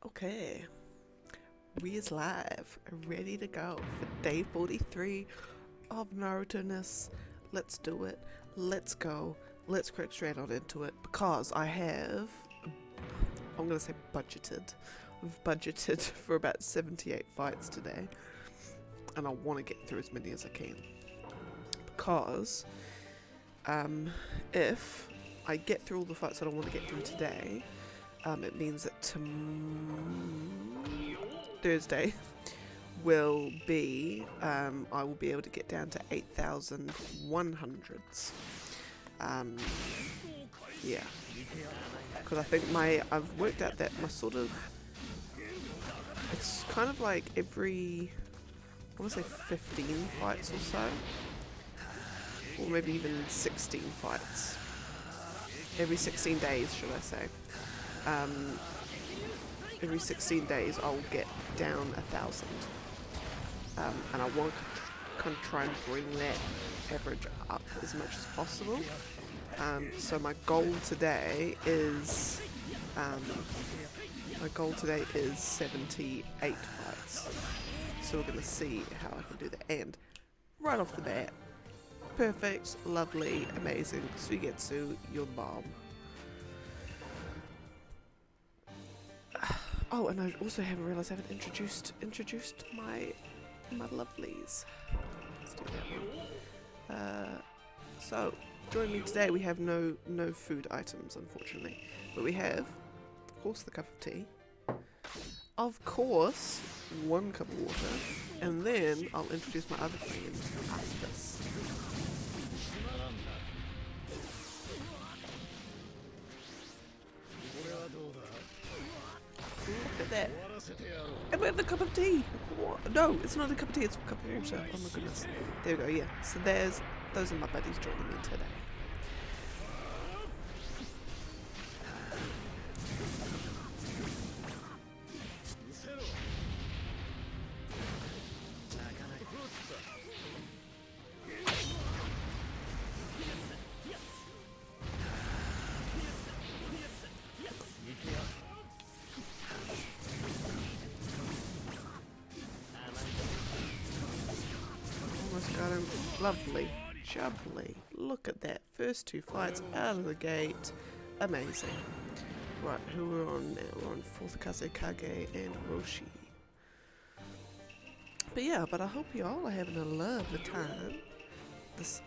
Okay, we is live, ready to go for day 43 of Naruto-ness. Let's do it. Let's go. Let's crack straight on into it because I have, I'm gonna say budgeted. I've budgeted for about 78 fights today, and I want to get through as many as I can because if I get through all the fights that I want to get through today, it means that Thursday will be, I will be able to get down to 8,100s. Yeah, because I think I've worked out that my sort of, it's kind of like every, I want to say 15 fights or so, or maybe even 16 fights. Every 16 days, should I say. Every 16 days I'll get down 1,000. And I want to kind of try and bring that average up as much as possible. So my goal today is 78 fights. So we're going to see how I can do that. And right off the bat, perfect, lovely, amazing, Suigetsu, your mom. Oh, and I also haven't realised I haven't introduced my lovelies. Let's do that one. So, joining me today, we have no food items, unfortunately, but we have, of course, the cup of tea. Of course, 1 cup of water, and then I'll introduce my other friend after this. Look at that. And we have the cup of tea. What? No, it's not a cup of tea, it's a cup of water. Oh my goodness. There we go, yeah. So those are my buddies joining me today. Got him. Lovely, jubbly. Look at that. First 2 fights out of the gate. Amazing. Right, who we're on now? We're on 4th Kazekage and Roshi. But yeah, I hope you all are having a lovely time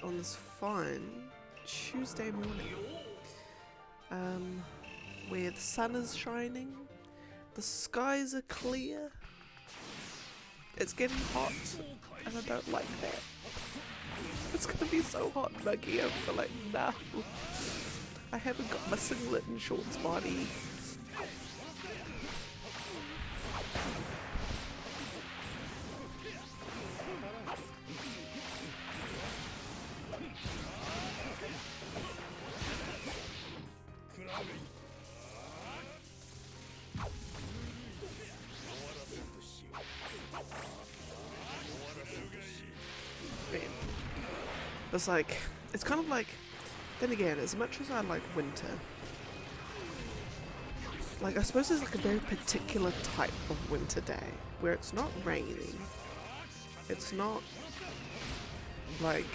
on this fine Tuesday morning. Where the sun is shining, the skies are clear. It's getting hot, and I don't like that. It's gonna be so hot and muggy, I feel like, no. I haven't got my singlet and shorts body. It's like, it's kind of like, then again, as much as I like winter, like I suppose there's like a very particular type of winter day where it's not raining, it's not like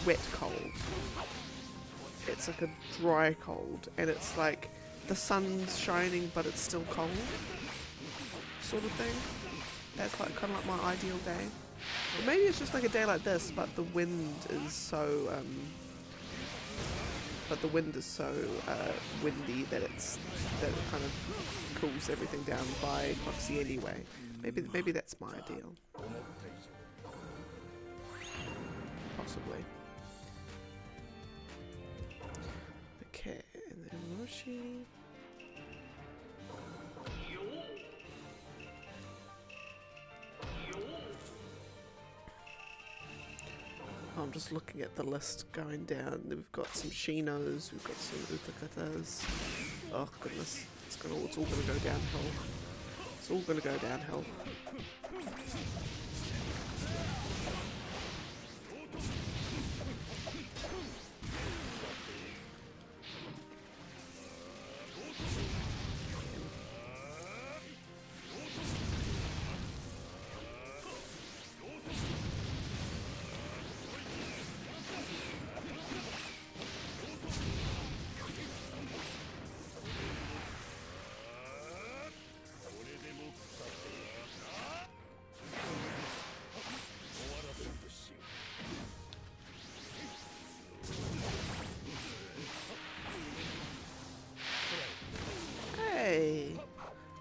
wet cold, it's like a dry cold, and it's like the sun's shining but it's still cold, sort of thing. That's like kind of like my ideal day. Or maybe it's just like a day like this, but the wind is so windy that it kind of cools everything down by proxy anyway. Maybe that's my ideal. Possibly. Okay, and then Roshi. I'm just looking at the list going down. We've got some Shinos, we've got some Utakatas. Oh goodness, it's all gonna go downhill. It's all gonna go downhill.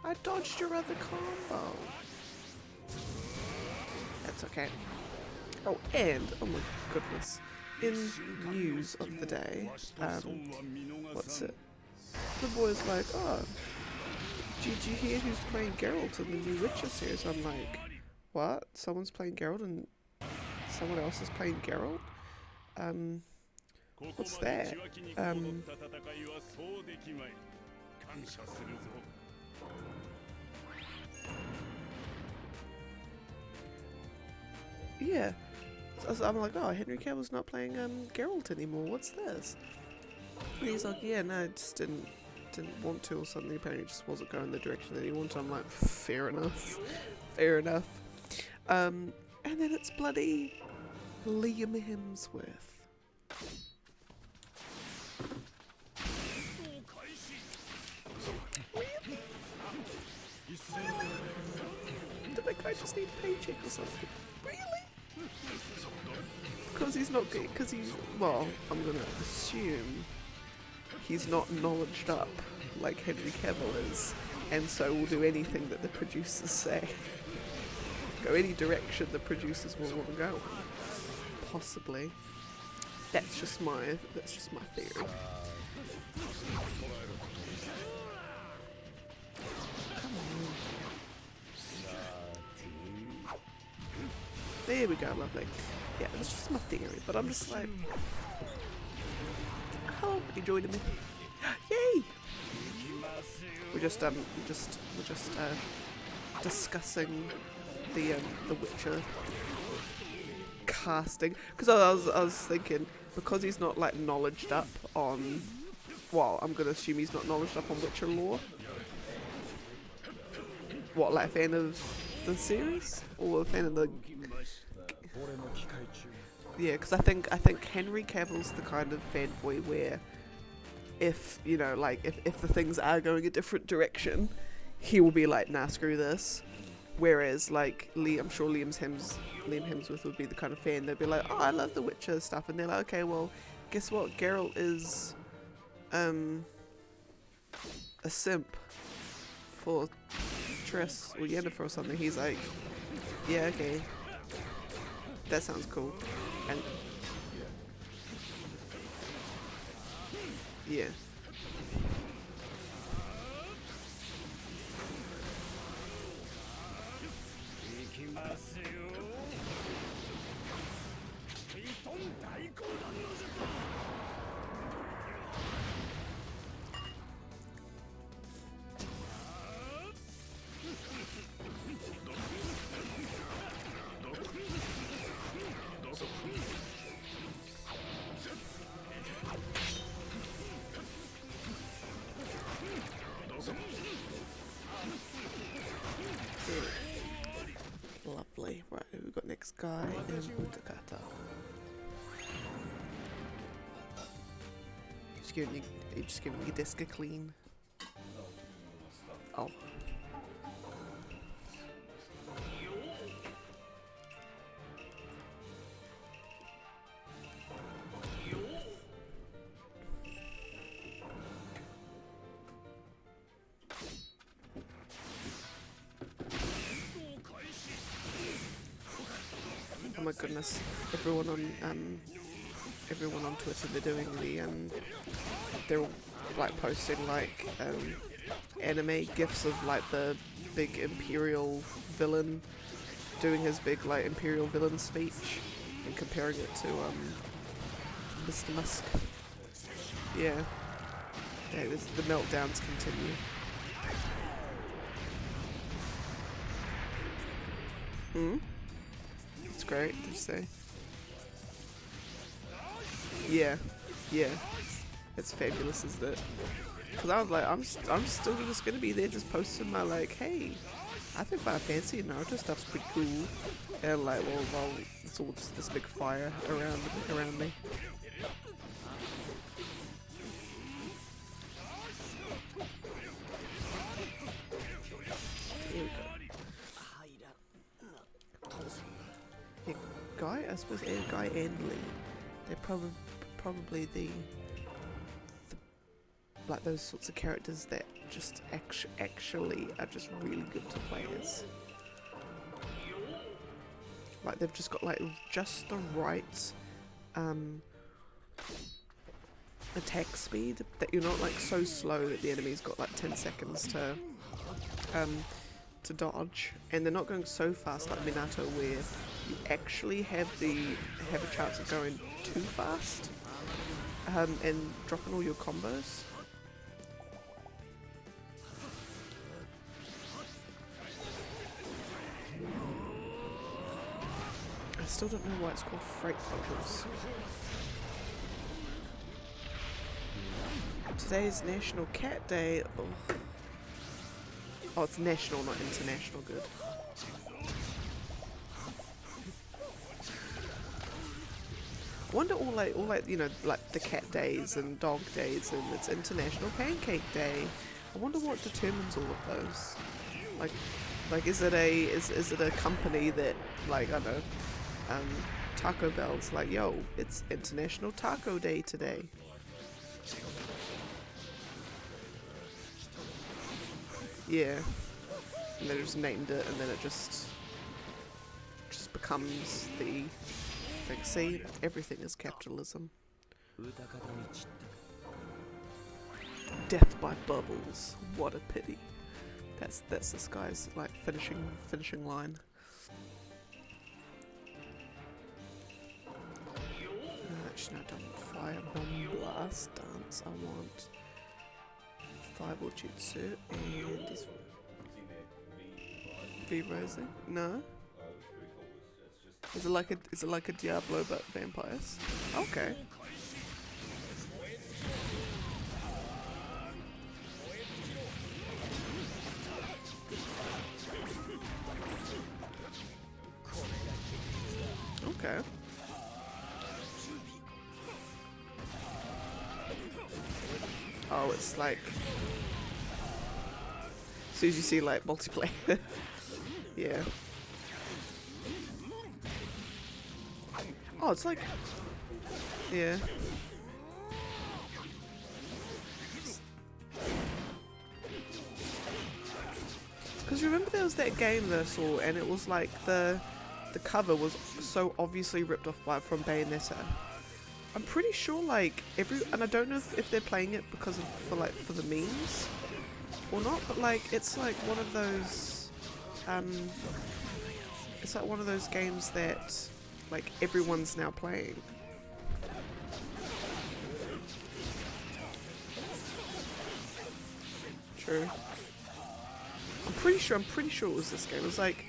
I dodged your other combo. That's okay. Oh, and, oh my goodness, in news of the day, what's it? The boy's like, oh, did you hear who's playing Geralt in the new Witcher series? I'm like, what? Someone's playing Geralt and someone else is playing Geralt? What's that? Yeah. So I'm like, oh, Henry Cavill's not playing Geralt anymore. What's this? And he's like, yeah, no, I just didn't want to or something. Apparently, it just wasn't going the direction that he wanted. I'm like, fair enough, fair enough. And then it's bloody Liam Hemsworth. Did that guy just need a paycheck or something? Really? Because he's not good. Because he's, well, I'm gonna assume he's not knowledged up like Henry Cavill is, and so will do anything that the producers say. Go any direction the producers will want to go. Possibly. That's just my theory. Come on. There we go, lovely. Yeah, that's just my theory, but I'm just like, oh, enjoyed it. Yay! We're just discussing the Witcher casting, because I was thinking, because he's not like knowledged up on, well, I'm gonna assume he's not knowledged up on Witcher lore. What, like a fan of the series or a fan of the? Yeah, because I think Henry Cavill's the kind of fanboy where, if you know, like if the things are going a different direction, he will be like, nah, screw this. Whereas like I'm sure Liam Hemsworth would be the kind of fan that'd be like, oh, I love the Witcher stuff, and they're like, okay, well, guess what? Geralt is a simp for Triss or Yennefer or something. He's like, yeah, okay, that sounds cool, and yeah. Lovely. Right, who we got next? Guy and Utakata. You just giving your desk a clean. Oh. Oh my goodness! Everyone on Twitter, they're doing they're all like posting like anime gifs of like the big Imperial villain doing his big like Imperial villain speech and comparing it to Mr. Musk. Yeah, the meltdowns continue. It's great, did you say? Yeah, it's fabulous, isn't it? Because I was like, I'm still just gonna be there, just posting my like, hey, I think my fancy Naruto stuff's pretty cool, and like, well, it's all just this big fire around me. Here we go. Yeah, Guy, I suppose, Guy and Lee, they're probably the like those sorts of characters that just actually are just really good to play as. Like they've just got like just the right attack speed that you're not like so slow that the enemy's got like 10 seconds to dodge, and they're not going so fast like Minato where you actually have a chance of going too fast and dropping all your combos. I still don't know why it's called freight bubbles. Today's National Cat Day. Ugh. Oh, it's national, not international. Good. I wonder all like you know, like the cat days and dog days, and it's International Pancake Day. I wonder what determines all of those. Like is it a company that, like, I don't know, Taco Bell's like, yo, it's International Taco Day today. Yeah, and they just named it, and then it just becomes the thing. See, everything is capitalism. Death by bubbles. What a pity. That's this guy's like finishing line. Actually, no, I don't want fire bomb blast dance. I want fireball jutsu and this V Rising. No. Is it like a Diablo but vampires? Okay. Okay. Oh, it's like, as soon as you see like multiplayer. Yeah. Oh, it's like, yeah. Because remember there was that game that I saw, and it was like the cover was so obviously ripped off from Bayonetta. I'm pretty sure like and I don't know if they're playing it because of for the memes or not, but like it's like one of those it's like one of those games that like everyone's now playing. True. I'm pretty sure it was this game. It was like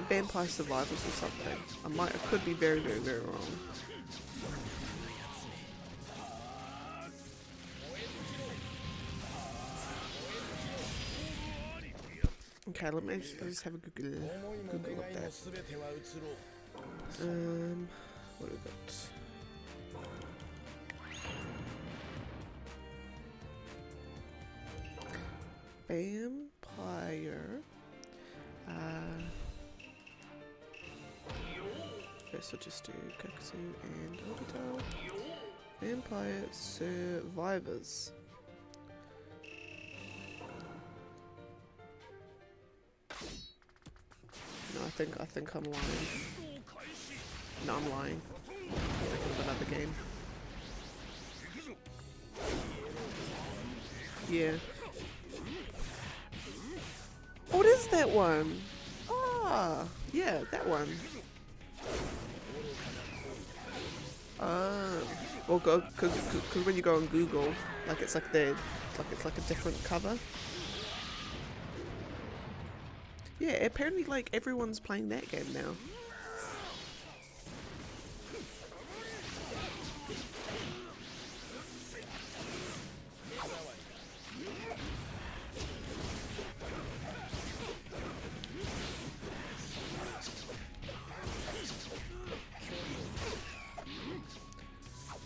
Vampire Survivors or something. I could be very, very, very wrong. Okay, let's just have a Google of that. What have we got? Vampire. First I'll just do Kaksu and Obito. Vampire Survivors. No, I think I'm lying. No, I'm lying. I'm thinking of another game. Yeah. What is that one? Ah, yeah, that one. Well, because when you go on Google, like it's like a different cover. Yeah, apparently like everyone's playing that game now.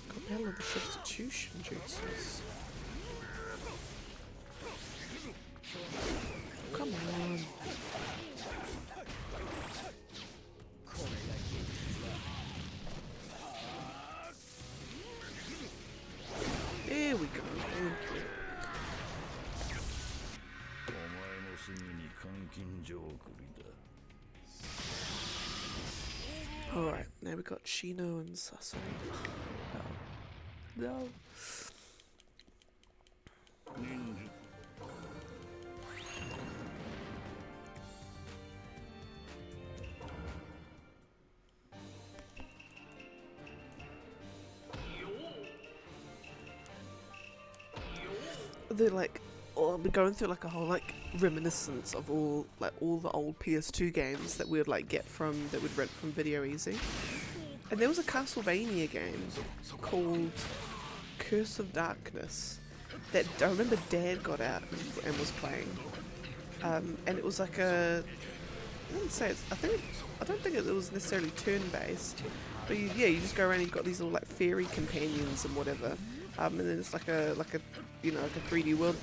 Capella the substitution jutsus. Come on. There we go. Thank you. Alright, now we got Shino and Sasori. No. No. They're like, oh, I'll be going through like a whole like reminiscence of all the old PS2 games that we'd like that we'd rent from Video Easy. And there was a Castlevania game called Curse of Darkness that I remember Dad got out and was playing. And it was like I don't think it was necessarily turn-based, but you just go around and you've got these little like fairy companions and whatever. And then it's like a 3D world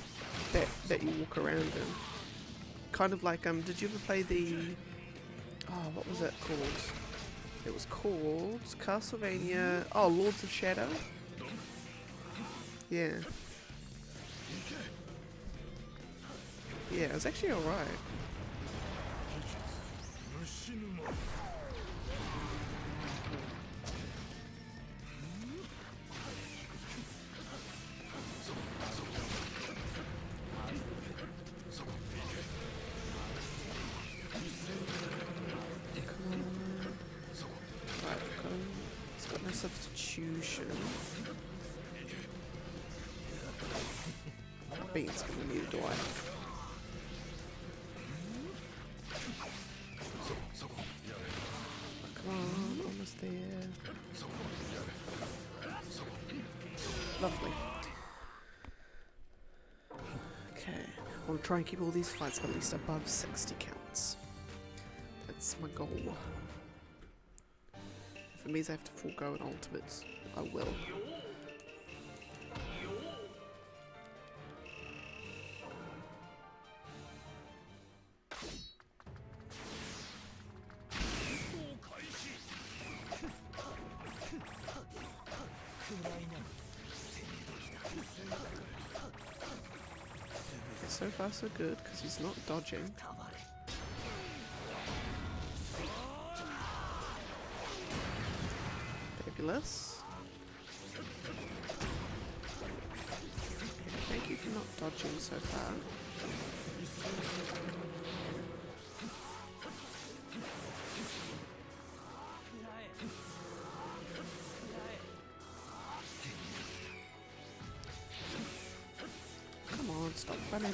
that you walk around in. Kind of like did you ever play what was it called? It was called Castlevania Lords of Shadow? Yeah. Yeah, it was actually alright. Substitution. Beans gonna need a Dwight. Come on, almost there. Lovely. Okay, I want to try and keep all these fights at least above 60 counts. That's my goal. If it means I have to forego an ultimate, I will. So far so good, because he's not dodging. Fabulous. Thank you for not dodging so far. Come on, stop running.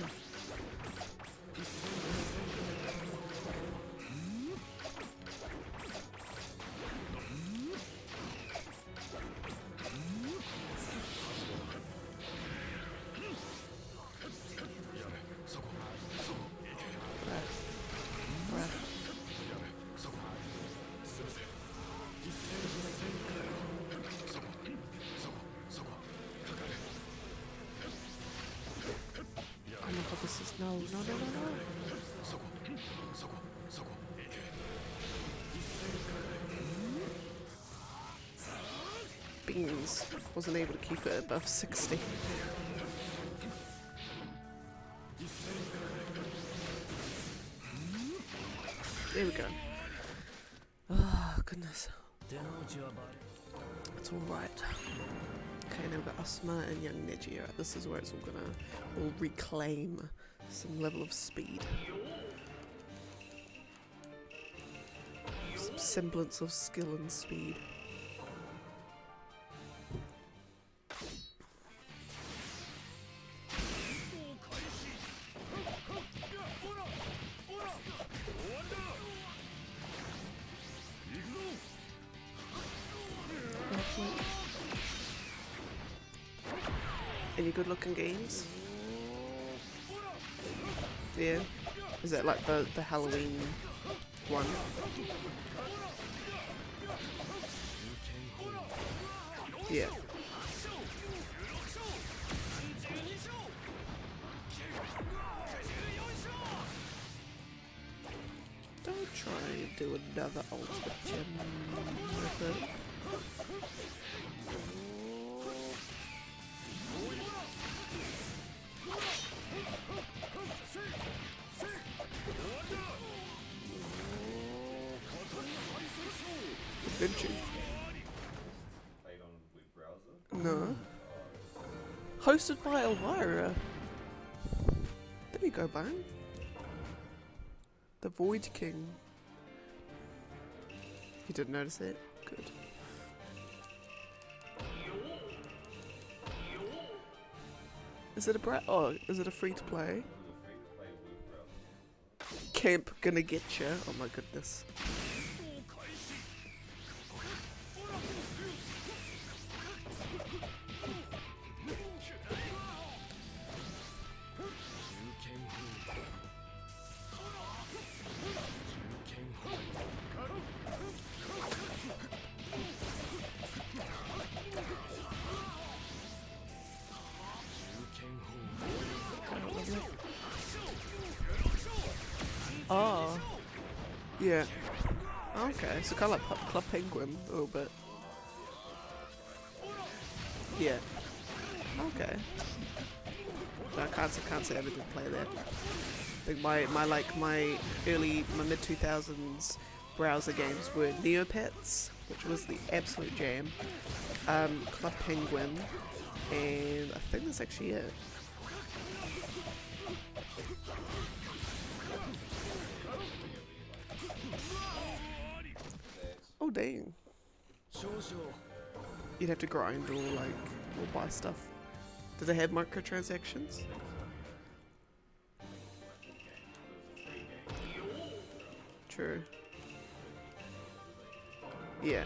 This is no. Beans wasn't able to keep it above 60. There we go. Oh, goodness. It's alright. Okay, now we've got Asuma and young Neji. Right, this is where it's all reclaim some level of speed. Some semblance of skill and speed. Any good looking games? Yeah. Is it like the Halloween one? Yeah. Don't try and do another ultimate gem method. Didn't you? Played on web browser. No. Hosted by Elvira. There you go, Bone. The Void King. You didn't notice it? Good. Is it a is it a free to play? Camp gonna get ya. Oh my goodness. Oh. Yeah. Okay, so kind of like Club Penguin a little bit. Yeah. Okay. I can't say I ever did play that. I think my mid 2000s browser games were Neopets, which was the absolute jam. Club Penguin, and I think that's actually it. Oh dang. You'd have to grind or buy stuff. Do they have microtransactions? True. Yeah.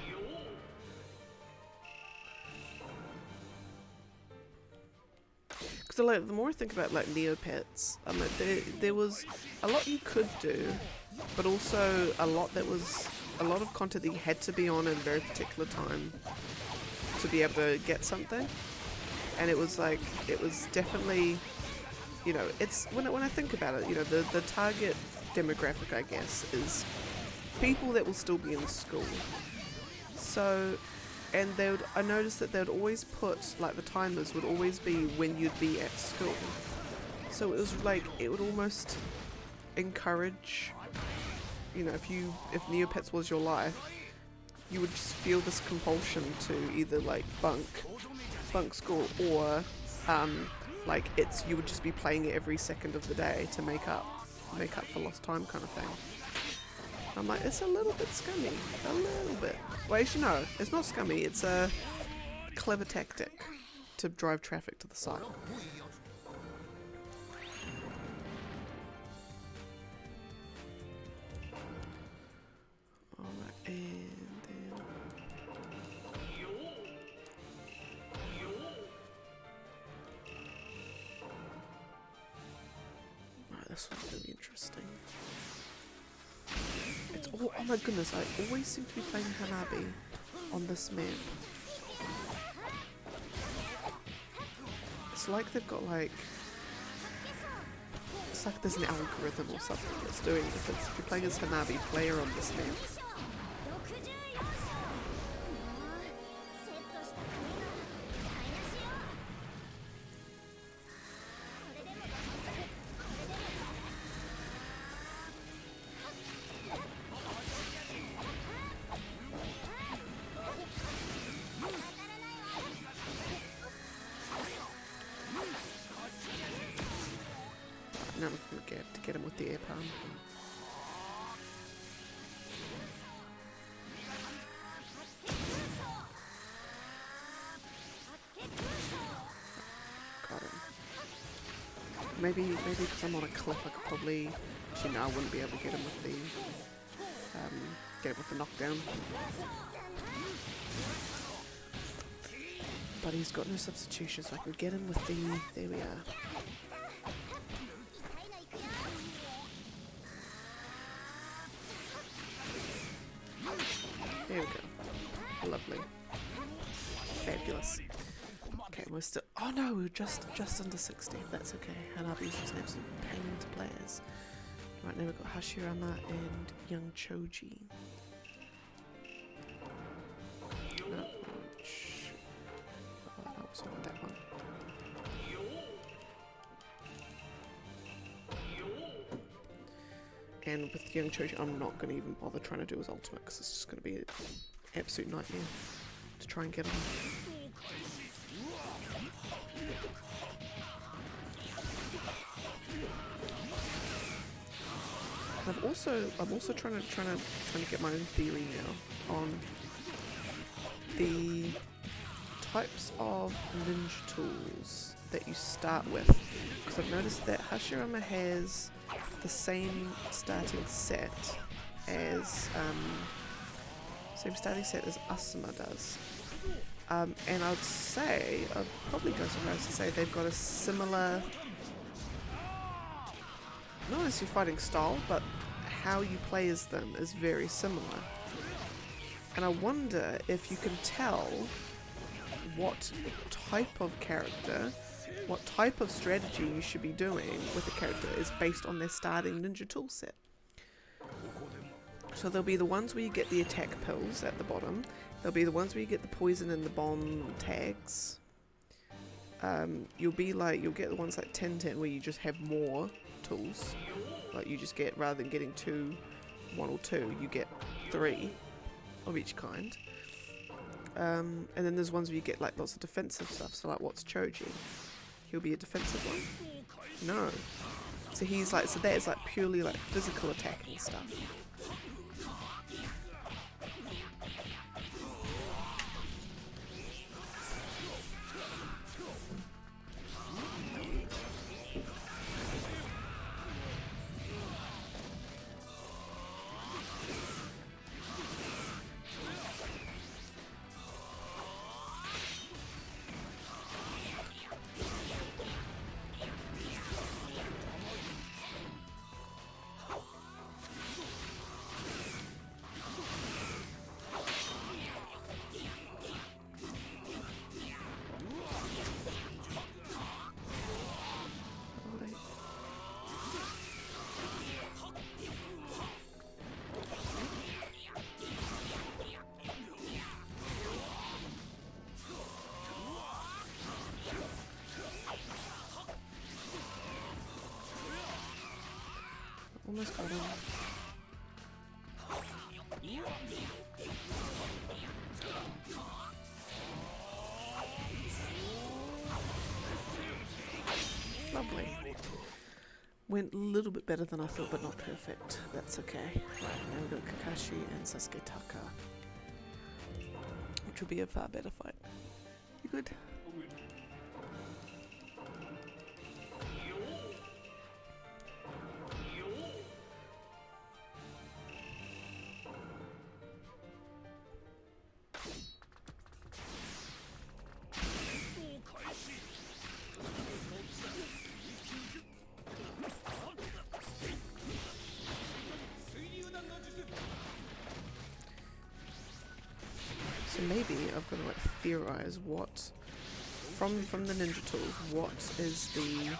Because the more I think about Neopets, there was a lot you could do, but also a lot of content that you had to be on at a very particular time to be able to get something. And it was definitely, it's when I think about it, the target demographic, I guess, is people that will still be in school. So, and I noticed that they'd always put, the timers would always be when you'd be at school. So it was it would almost encourage, if Neopets was your life, you would just feel this compulsion to either bunk school or you would just be playing it every second of the day to make up for lost time kind of thing. I'm like, it's a little bit scummy, a little bit. Well, actually no, it's not scummy, it's a clever tactic to drive traffic to the site. Alright, and then... Alright, this one's gonna be interesting. It's all, oh my goodness, I always seem to be playing Hanabi on this map. It's like they've got it's like there's an algorithm or something that's doing it. If you're playing as Hanabi player on this map. Now I'm going to get him with the air palm. Got him. Maybe because I'm on a cliff, I could probably. Actually, no, I wouldn't be able to get him with the knockdown. But he's got no substitution, so I can get him with the. There we are. There we go. Lovely. Fabulous. Okay, we're still... Oh no, we're just under 60. That's okay. Hanabi's just an absolute pain to play as. Right, now we've got Hashirama and Young Choji. No, oh, that was not that one. And with Young Choji, I'm not going to even bother trying to do his ultimate because it's just going to be absolute nightmare to try and get on. I'm also trying to get my own theory now on the types of ninja tools that you start with, because I've noticed that Hashirama has the same starting set as Asuma does, and I'd probably go so far as to say they've got a similar, not necessarily fighting style, but how you play as them is very similar. And I wonder if you can tell what type of character, what type of strategy you should be doing with a character is based on their starting ninja tool set. So there'll be the ones where you get the attack pills at the bottom. There'll be the ones where you get the poison and the bomb tags. You'll get the ones like 10-10 where you just have more tools. Like you just get, rather than getting 1 or 2, you get 3 of each kind. And then there's ones where you get like lots of defensive stuff. So like, what's Choji? He'll be a defensive one? No. So that is like purely like physical attacking stuff. Almost got him. Lovely. Went a little bit better than I thought, but not perfect. That's okay. Right, now we've got Kakashi and Sasuke Taka, which will be a far better fight. You good? So maybe I've got to like theorize what, from the ninja tools, what is the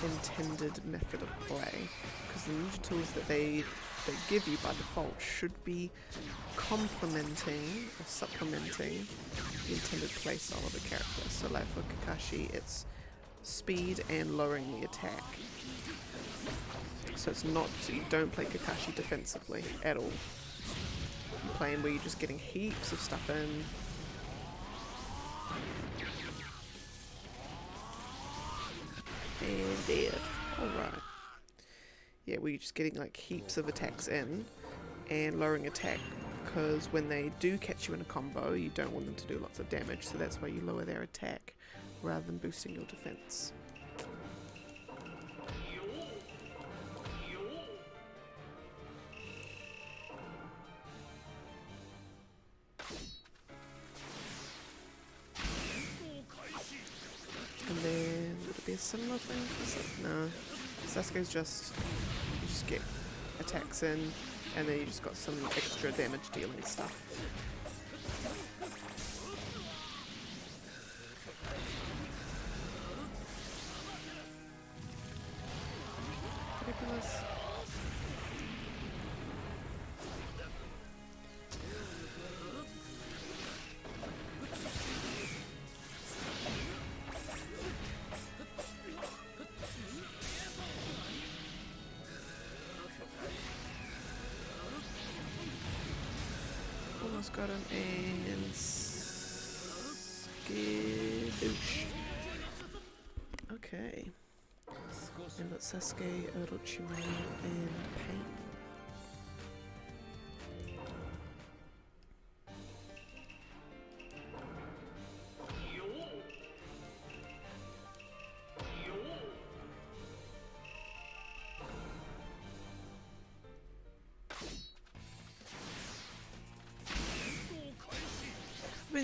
intended method of play? Because the ninja tools that they give you by default should be complementing or supplementing the intended play style of a character. So like for Kakashi, it's speed and lowering the attack. So it's not, so you don't play Kakashi defensively at all. You're playing where you're just getting heaps of stuff in. And dead. Alright. Yeah, where you're just getting like heaps of attacks in and lowering attack, because when they do catch you in a combo, you don't want them to do lots of damage, so that's why you lower their attack rather than boosting your defense. And then would it be a similar thing? No. Sasuke's just, you just get attacks in, and then you just got some extra damage dealing stuff. Ridiculous. almost got him, and Skadoosh. Okay. And that's Sasuke, Orochimaru, and Pain.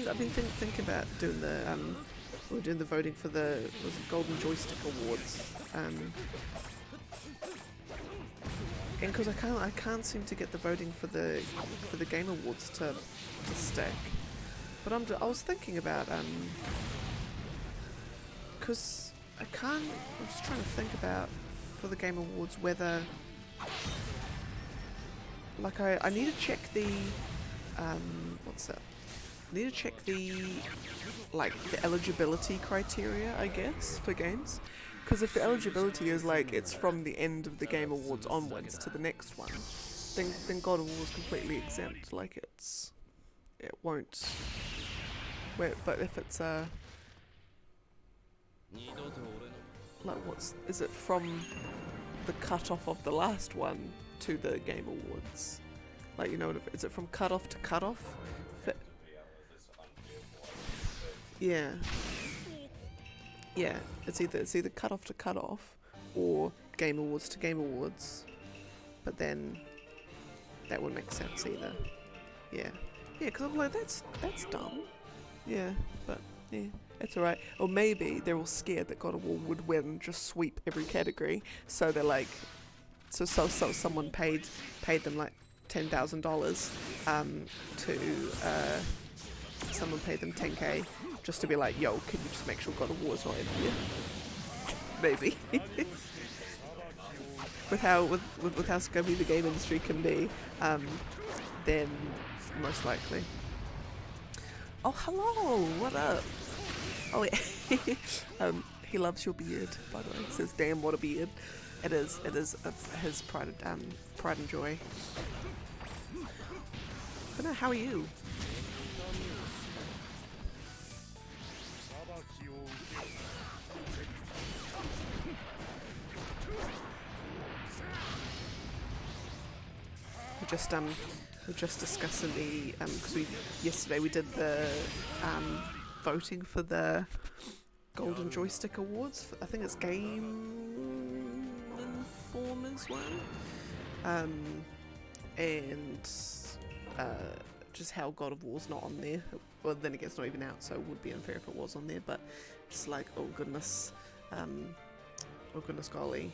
I've been thinking about doing the we're doing the voting for the Golden Joystick Awards, and because I can't seem to get the voting for the Game Awards to stick. But I was thinking about because I'm just trying to think about for the Game Awards whether like I need to check the what's that? I need to check the eligibility criteria, I guess, for games. Because if the eligibility is like it's from the end of the Game Awards onwards to the next one, then God of War is completely exempt. Like it won't. But if it's like is it from the cutoff of the last one to the Game Awards? Like, you know, is it from cutoff to cutoff? Yeah. Yeah, it's either cut-off to cut-off or Game Awards to Game Awards, but then that wouldn't make sense either. Yeah. Yeah, because I'm like, that's dumb. Yeah, but yeah, it's alright. Or maybe they're all scared that God of War would win and just sweep every category, so they're like, so someone paid them like $10,000 to someone paid them 10k just to be like, yo, can you just make sure God of War's not in here? Maybe. with how scummy the game industry can be, then most likely. Oh, hello, what up? Oh yeah. He loves your beard, by the way. He says, damn, what a beard. It is his pride and joy. But no, how are you? We're just discussing the because yesterday we did the voting for the Golden Joystick Awards. I think it's Game Informer's one, and just how God of War's not on there. Well, then again, it's not even out, so it would be unfair if it was on there. But it's like, oh goodness golly,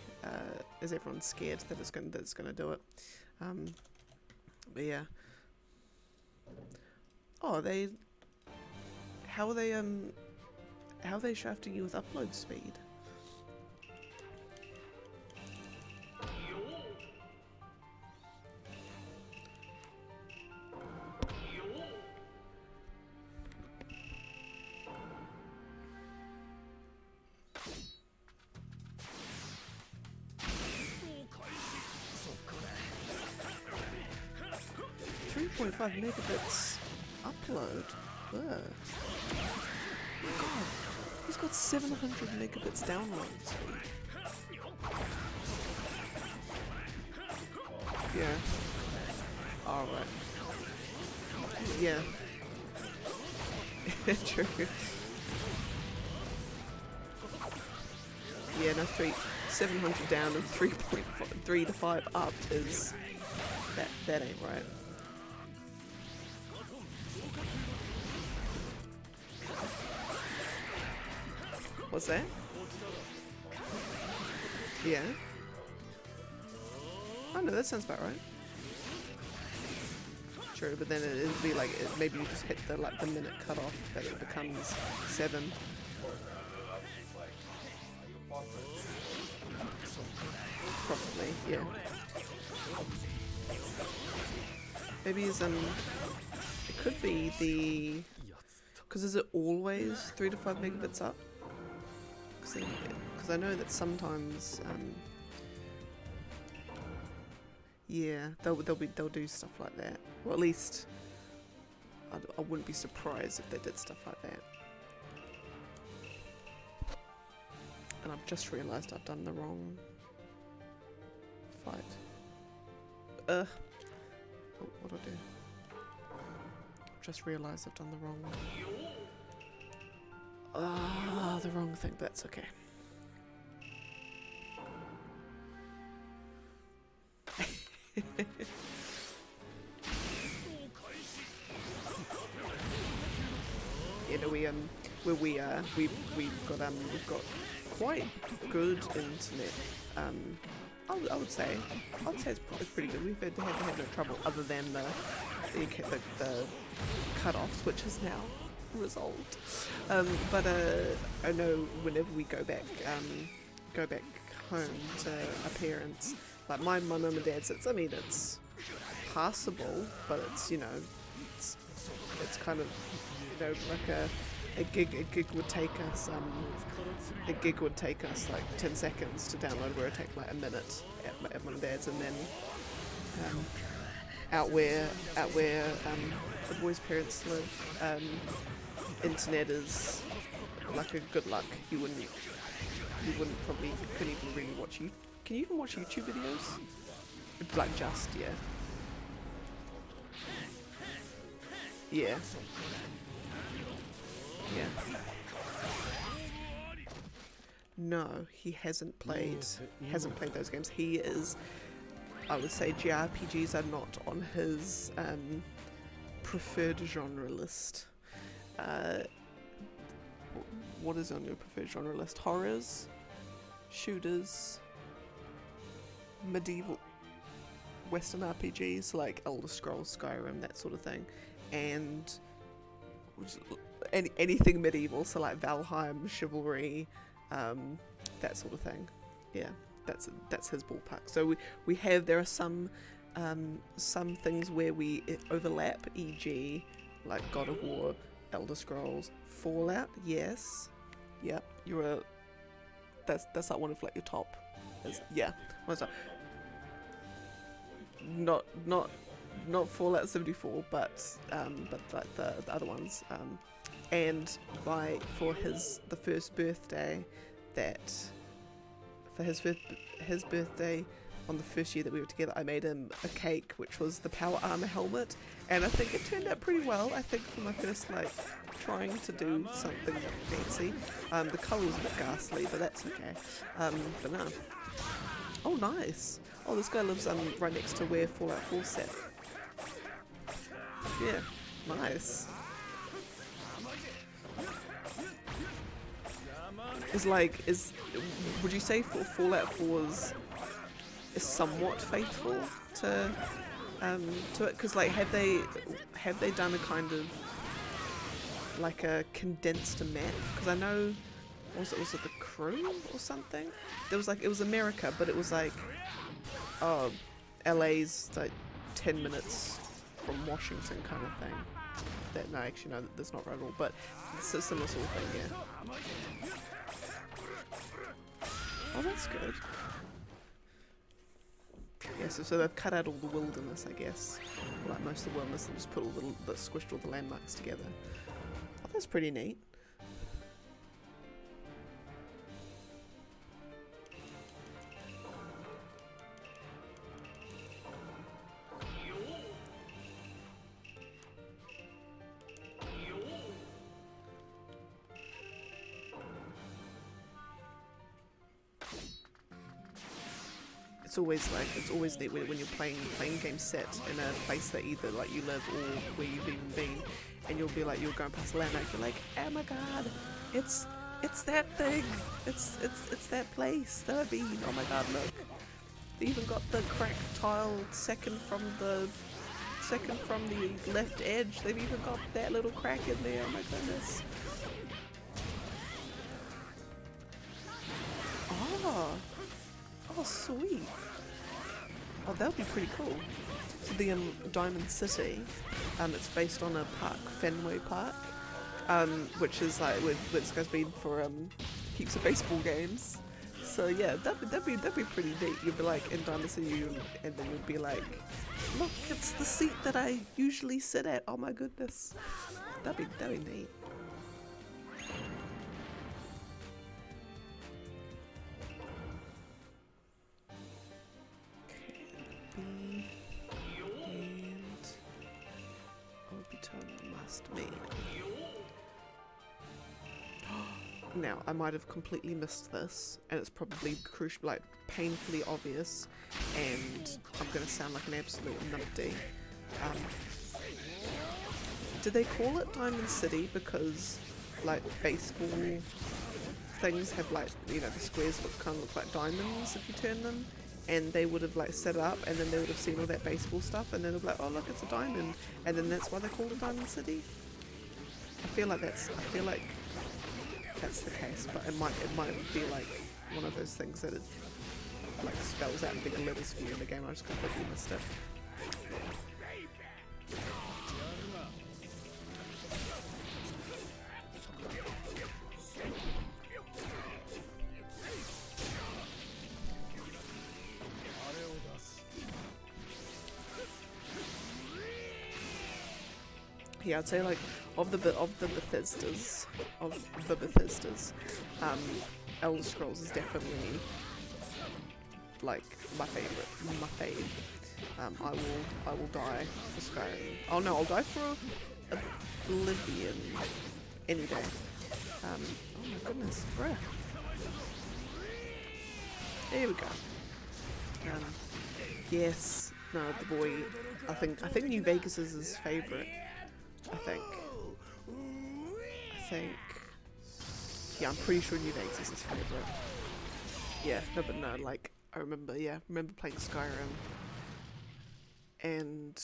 is everyone scared that it's gonna do it? But yeah. Oh, how are they shafting you with upload speed? .5 megabits upload. Ugh. God, he's got 700 megabits download speed. Yeah. Alright. Yeah. True. Yeah, no, 700 down and 3 to 5 up is that ain't right. What's that? Yeah. Oh no, that sounds about right. True, but then it'd be like maybe you just hit the minute cutoff that it becomes 7. Probably, yeah. Maybe it could be the, because is it always 3 to 5 megabits up? Because I know that sometimes, yeah, they'll do stuff like that, or at least I wouldn't be surprised if they did stuff like that. And I've just realised I've done the wrong fight. Oh, what'd I do? Just realised I've done the wrong... the wrong thing, but that's okay. You know, we've got quite good internet. I would say it's pretty good. We've had no trouble other than the cut-offs, which is now resolved. But I know whenever we go back home to our parents, like my mum and dad's, it's passable, but it's, you know, it's kind of, you know, like a gig would take us like 10 seconds to download, where it take like a minute at mum and dad's, and then out where the boys' parents live, internet is like a good luck. You wouldn't probably couldn't even really watch you. Can you even watch YouTube videos? Like just yeah. No, he hasn't played those games. He is, I would say, JRPGs are not on his preferred genre list. What is on your preferred genre list? Horrors, shooters, medieval, Western RPGs like Elder Scrolls, Skyrim, that sort of thing, and anything medieval, so like Valheim, Chivalry, that sort of thing. Yeah, that's his ballpark. So there are some things where we overlap, e.g. like God of War, Elder Scrolls, Fallout. Yes, yep. That's like one of like your top. Yeah, not Fallout 74, but like the other ones. And for the first birthday, his birthday on the first year that we were together, I made him a cake, which was the power armor helmet, and I think it turned out pretty well. I think for my first like trying to do something fancy, the colour was a bit ghastly, but that's okay. But no. Oh, nice. Oh, this guy lives right next to where Fallout 4 set. Yeah, nice. Would you say Fallout 4's is somewhat faithful to it? Because like have they done a kind of like a condensed map? Because I know was it the Crew or something? There was like, it was America, but it was like, oh, LA's like 10 minutes from Washington kind of thing. No, actually no, that's not right at all, but it's a similar sort of thing, yeah. Oh, that's good. Yeah, so they've cut out all the wilderness, I guess. Or like most of the wilderness, and just put squished all the landmarks together. Oh, that's pretty neat. It's always neat when you're playing games set in a place that either like you live or where you've even been, and you'll going past a landmark, you're like, oh my god, it's that thing, it's that place that I've been. Oh my god, look, they even got the cracked tile second from the left edge. They've even got that little crack in there. Oh my goodness. Oh, sweet. Oh, that would be pretty cool. So the Diamond City, it's based on a park, Fenway Park, which is like where this guy's been for heaps of baseball games. So yeah, that'd be pretty neat. You'd be like in Diamond City, and then you'd be like, look, it's the seat that I usually sit at. Oh my goodness, that'd be neat. Be and Obito must mean. Now, I might have completely missed this, and it's probably crucial, like painfully obvious, and I'm gonna sound like an absolute numpty. Do they call it Diamond City because, like, baseball things have, like, you know, the squares kind of look like diamonds if you turn them, and they would have like set it up, and then they would have seen all that baseball stuff, and then they'll be like, oh look, it's a diamond, and then that's why they call it Diamond City. I feel like that's the case, but it might be like one of those things that it like spells out in bigger letters for you in the game. I just completely missed it. Yeah, I'd say like of the Bethesdas, Elder Scrolls is definitely like my fave. I will die for Skyrim. Oh no, I'll die for Oblivion any day. Oh my goodness, bruh. There we go. Yes, no, the boy. I think New Vegas is his favorite. I think. Yeah, I'm pretty sure New Vegas is his favorite. Yeah, no, but no, like, I remember playing Skyrim. And,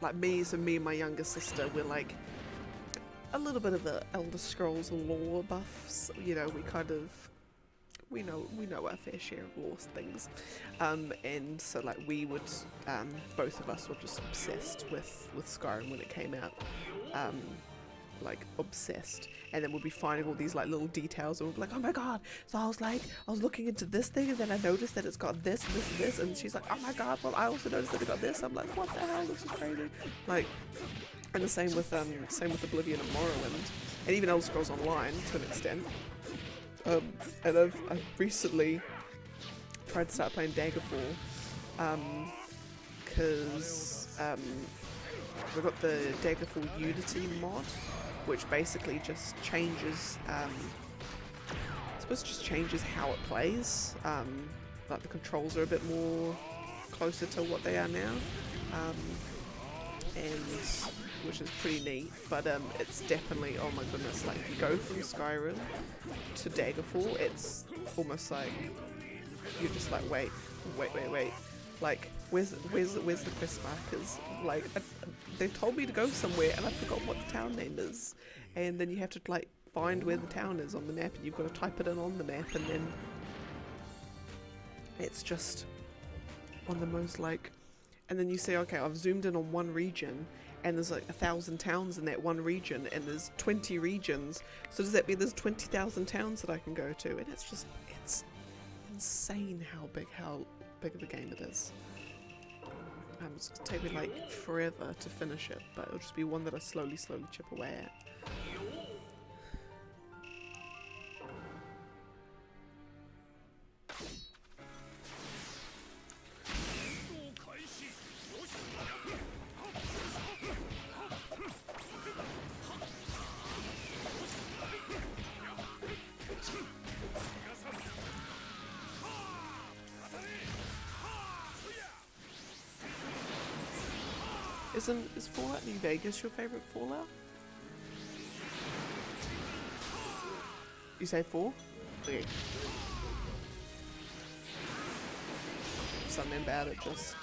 like, me and my younger sister, we're like, a little bit of the Elder Scrolls lore buffs. You know, we know our fair share of lore things. And so like we would, both of us were just obsessed with Skyrim when it came out. Like obsessed, and then we'll be finding all these like little details, and we'll be like, oh my god, so I was looking into this thing, and then I noticed that it's got this, and she's like, oh my god, well I also noticed that it got this. I'm like, what the hell, this is crazy. Like, and the same with Oblivion and Morrowind, and even Elder Scrolls Online to an extent. And I've recently tried to start playing Daggerfall, because I've got the Daggerfall Unity mod, which basically just changes, I suppose it just changes how it plays. Like the controls are a bit more closer to what they are now, and which is pretty neat. But it's definitely, oh my goodness, like you go from Skyrim to Daggerfall, it's almost like you're just like wait, like where's the quest markers? Like they told me to go somewhere and I forgot what the town name is, and then you have to like find where the town is on the map, and you've got to type it in on the map, and then it's just one of the most like, and then you say, okay, I've zoomed in on one region and there's like 1,000 towns in that one region, and there's 20 regions, so does that mean there's 20,000 towns that I can go to? And it's insane how big of a game it is. It's going to take me like forever to finish it, but it'll just be one that I slowly chip away at. Is Fallout New Vegas your favourite Fallout? You say 4? Okay. Something about it just...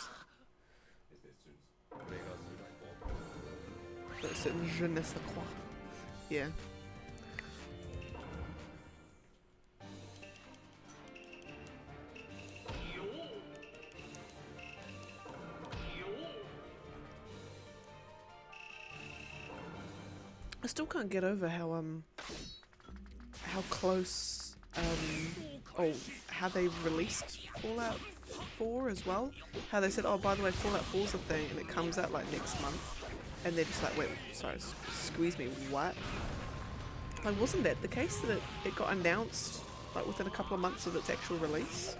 It's a je ne sais quoi. Yeah. I still can't get over how close how they released Fallout 4 as well. How they said, oh, by the way, Fallout 4's a thing, and it comes out like next month. And they're just like, wait, sorry, squeeze me, what? Like, wasn't that the case that it got announced like within a couple of months of its actual release?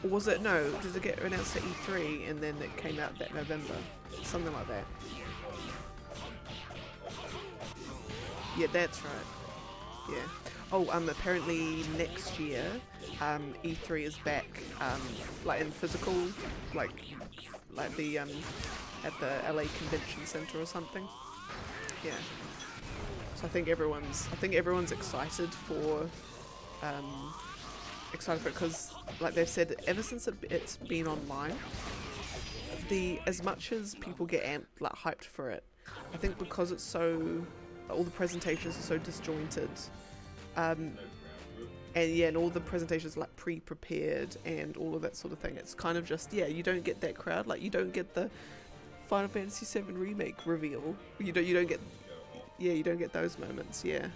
Or was it, no, did it get announced at E3 and then it came out that November? Something like that. Yeah, that's right. Yeah. Oh, apparently next year, E3 is back, like in physical, like the, at the LA Convention Center or something. Yeah. So I think everyone's excited for it because, like they've said, ever since it's been online, as much as people get hyped for it, I think because it's so, all the presentations are so disjointed, and all the presentations are like pre-prepared and all of that sort of thing. It's kind of just, you don't get that crowd, like you don't get the Final Fantasy VII Remake reveal. You don't get those moments, yeah.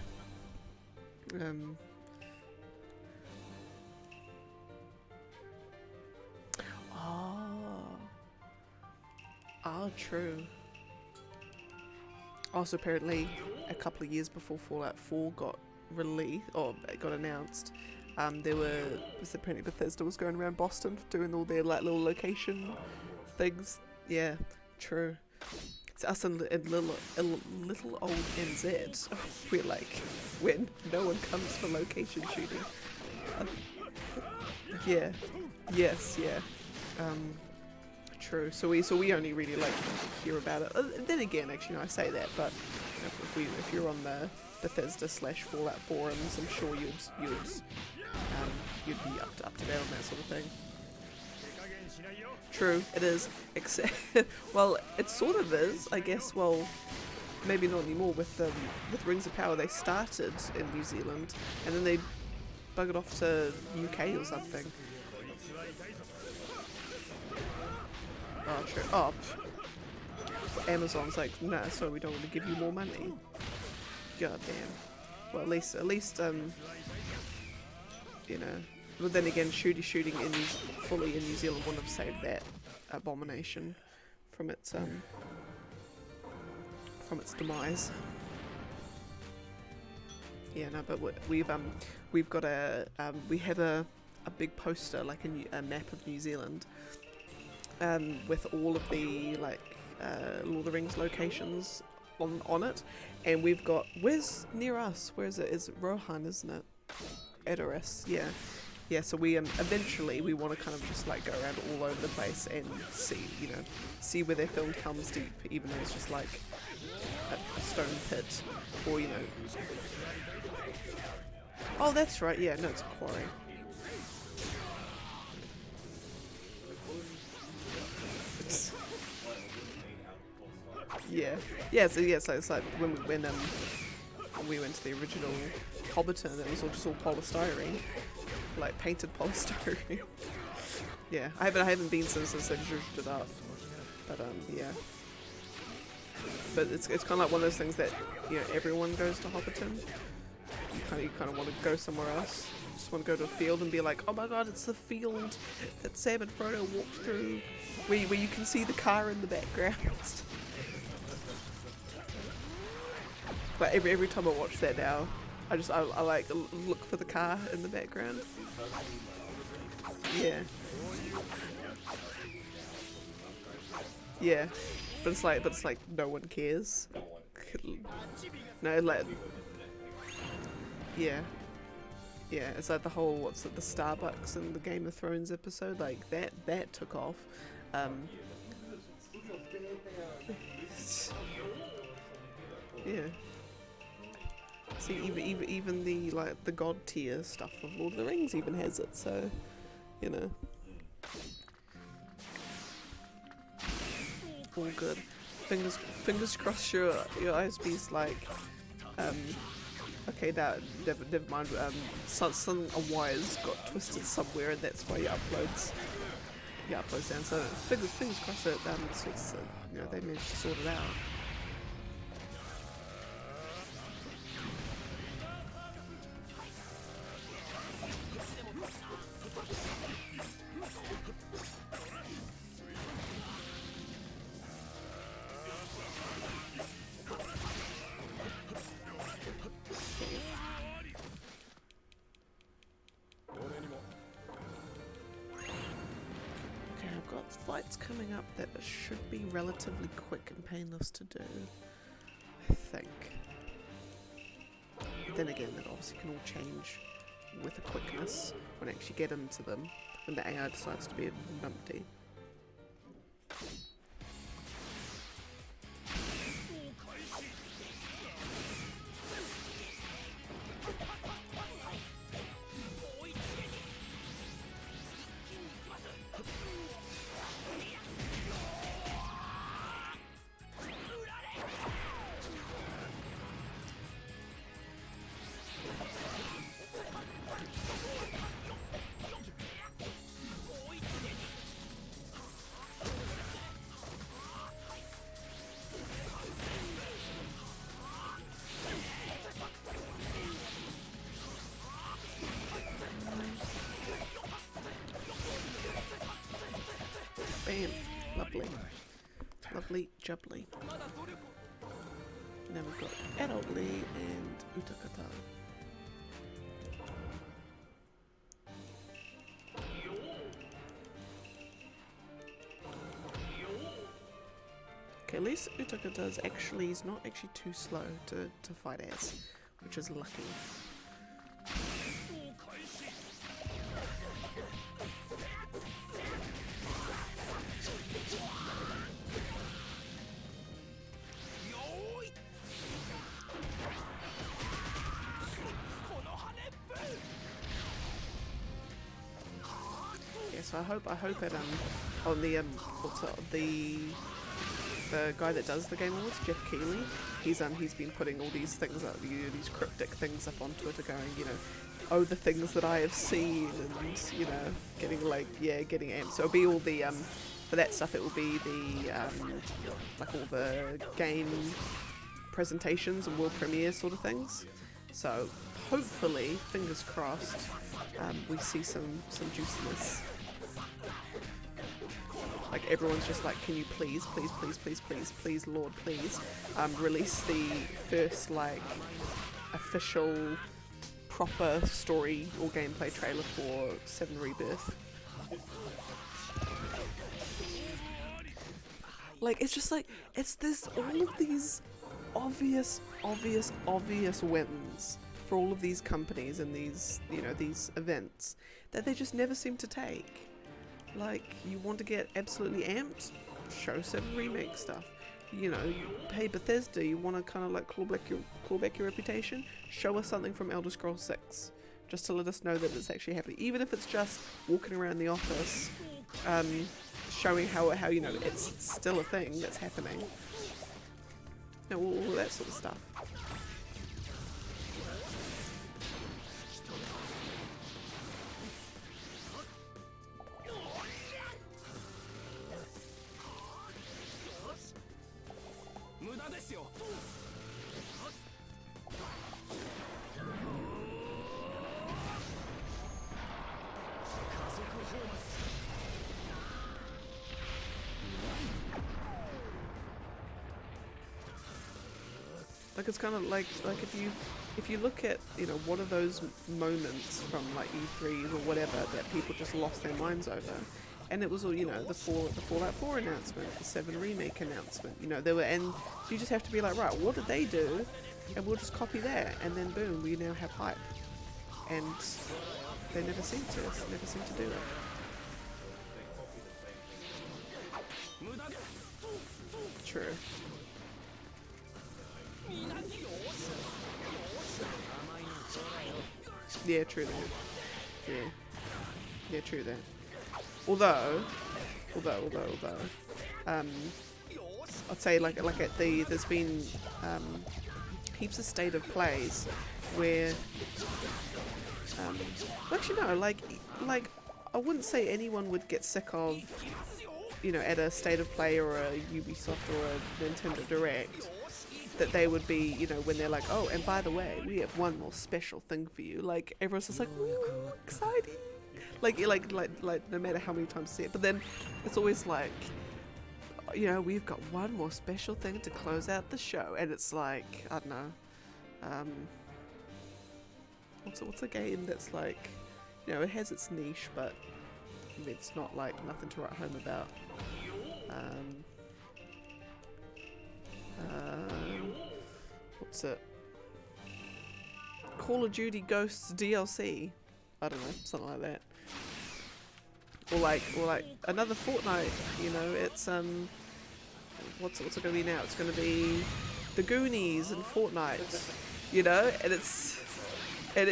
True. Also, apparently, a couple of years before Fallout 4 got released, or it got announced, apparently Bethesda was going around Boston doing all their like little location things. Yeah, true. It's us and little old NZ. We're like, when no one comes for location shooting. Yeah. Yes. Yeah. True. So we only really like hear about it. Then again, actually, no, I say that, but if you're on the Bethesda / Fallout forums, I'm sure you'd be up to date on that sort of thing. True, it is. Except, well, it sort of is, I guess. Well, maybe not anymore. With Rings of Power, they started in New Zealand and then they buggered off to UK or something. Oh, true. Oh, Amazon's like, nah, so we don't want to give you more money. God damn. Well, at least, you know. But then again, shooting fully in New Zealand wouldn't have saved that abomination from its demise. Yeah, no, but we have a big poster, like a map of New Zealand, with all of the Lord of the Rings locations on it, and we've got, where's near us? Where is it? Is it Rohan, isn't it? Edoras, yeah. Yeah, so we eventually we want to kind of just like go around all over the place and see where they filmed Helm's Deep, even though it's just like a stone pit, or Oh, that's right. Yeah, no, it's a quarry. Yeah. So it's like when we went to the original Hobbiton, it was just all polystyrene. Like painted polystyrene. Yeah, I haven't been since they've zhuzhed it up, but yeah. But it's kind of like one of those things that everyone goes to Hobbiton. You kind of want to go somewhere else. You just want to go to a field and be like, oh my god, it's the field that Sam and Frodo walked through, where you can see the car in the background. But every time I watch that now, I like look for the car in the background. Yeah. Yeah. But it's like no one cares. No, like, yeah. Yeah, it's like the whole, the Starbucks in the Game of Thrones episode, like that took off. Yeah. See, even the god tier stuff of Lord of the Rings even has it, so all good. Fingers crossed your ISB's like, okay, now never mind. Some a wire's got twisted somewhere, and that's why your uploads down. So fingers crossed that they managed to sort it out. fights coming up that should be relatively quick and painless to do, I think. But then again, it obviously can all change with a quickness when I actually get into them, when the AI decides to be a numpty. Bam. Lovely. Lovely jubbly. Now we've got Adultly and Utakata. Okay, at least Utakata is actually, he's not actually too slow to fight as, which is lucky. So I hope it on the the guy that does the Game Awards, Jeff Keighley, he's been putting all these things up, these cryptic things up on Twitter, going, oh, the things that I have seen, and getting like, getting amped. So it'll be all the for that stuff. It will be the like all the game presentations and world premiere sort of things. So hopefully, fingers crossed, we see some juiciness. Like everyone's just like, can you please, Lord, please, release the first like official proper story or gameplay trailer for 7 Rebirth. Like it's just like, there's all of these obvious wins for all of these companies and these, these events that they just never seem to take. Like, you want to get absolutely amped? Show 7 Remake stuff. Hey Bethesda, you want to kind of like claw back your reputation? Show us something from Elder Scrolls 6, just to let us know that it's actually happening. Even if it's just walking around the office, showing how it's still a thing that's happening. All that sort of stuff. Like it's kind of like if you look at what are those moments from like E3s or whatever that people just lost their minds over, and it was all the Fallout 4 announcement, the 7 Remake announcement. There were, and so you just have to be like, right, what did they do, and we'll just copy that, and then boom, we now have hype, and they never seem to do it. True. Yeah, true that. Yeah, true that. Although, I'd say like at there's been heaps of state of plays where, actually no, like I wouldn't say anyone would get sick of, at a state of play or a Ubisoft or a Nintendo Direct, that they would be, when they're like, oh, and by the way, we have one more special thing for you. Like everyone's just like, ooh, exciting. Like no matter how many times you see it, but then it's always like, we've got one more special thing to close out the show, and it's like, I don't know, what's a game that's like, it has its niche, but It's not like nothing to write home about. What's it? Call of Duty Ghosts DLC. I don't know, something like that. Or like another Fortnite. You know, it's what's it gonna be now? It's gonna be the Goonies and Fortnite. You know, and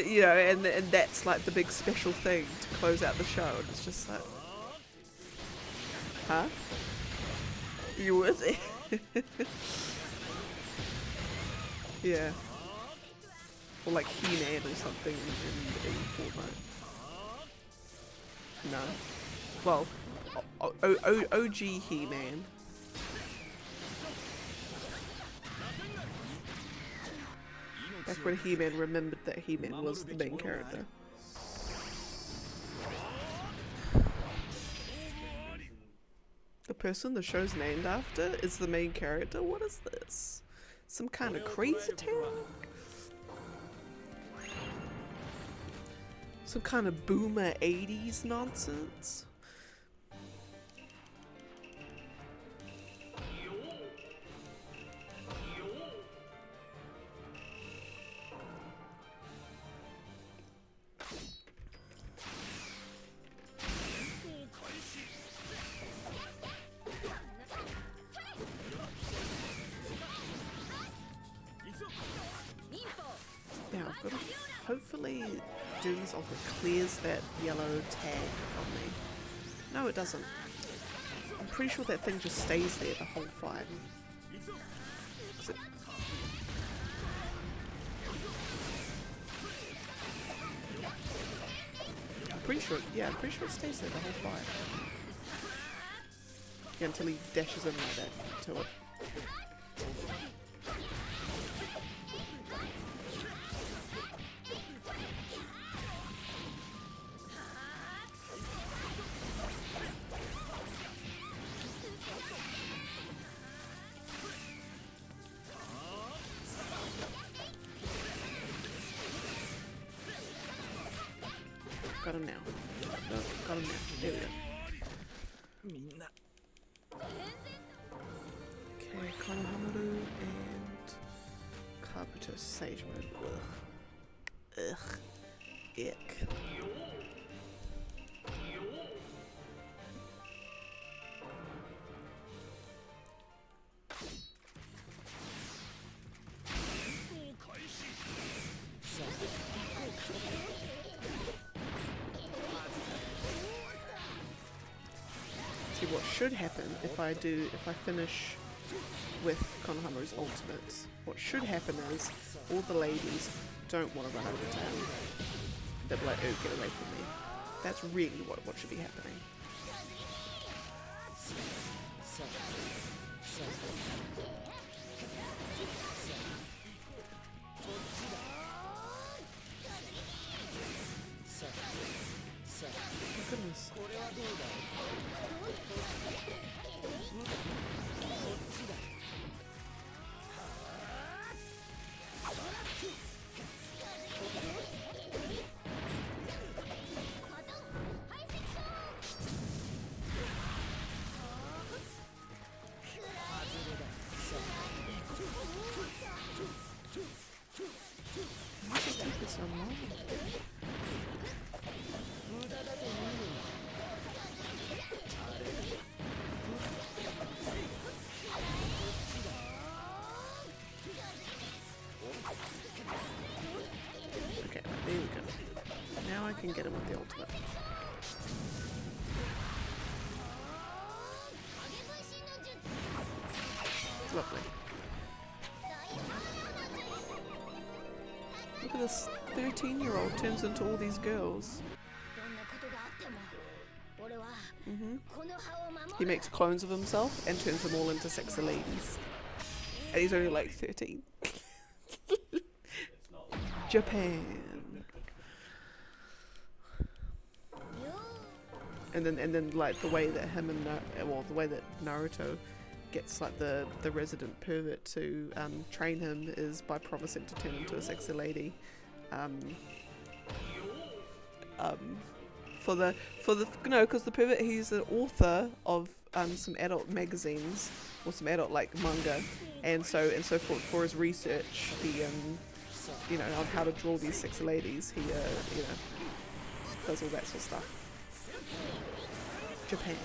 you know, and that's like the big special thing to close out the show. And it's just like, huh? You would? Yeah. Or like He-Man or something in Fortnite. No. Well, OG He-Man. Back when He-Man remembered that He-Man was the main character. The person the show's named after is the main character? What is this? Some kind of crazy town? Some kind of boomer 80s nonsense? Yeah, I've got to hopefully doing this ultimate clears that yellow tag from me. No, it doesn't. I'm pretty sure that thing just stays there the whole fight. Is it? I'm pretty sure it stays there the whole fight. Yeah, until he dashes in like that to it. Got him now. No, got him now. There we go. Okay, Konohamaru and Kabuto Sage Mode. Ugh. Ick. See what should happen if I finish with Konohamaru's ultimates. What should happen is all the ladies don't want to run over town. They'll be like, oh, get away from me. That's really what should be happening. Oh, goodness. Why is this taking so long? Okay, there we go. Now I can get him with the ultimate. Lovely. Look at this 13-year-old turns into all these girls. He makes clones of himself and turns them all into sexy ladies. And he's only like 13. Japan. And then like the way that him and the way that Naruto gets like the resident pervert to train him is by promising to turn into a sexy lady for the no, because the pervert, he's an author of some adult magazines or some adult like manga, and so for his research, he you know, on how to draw these sexy ladies, he you know, does all that sort of stuff. Japan.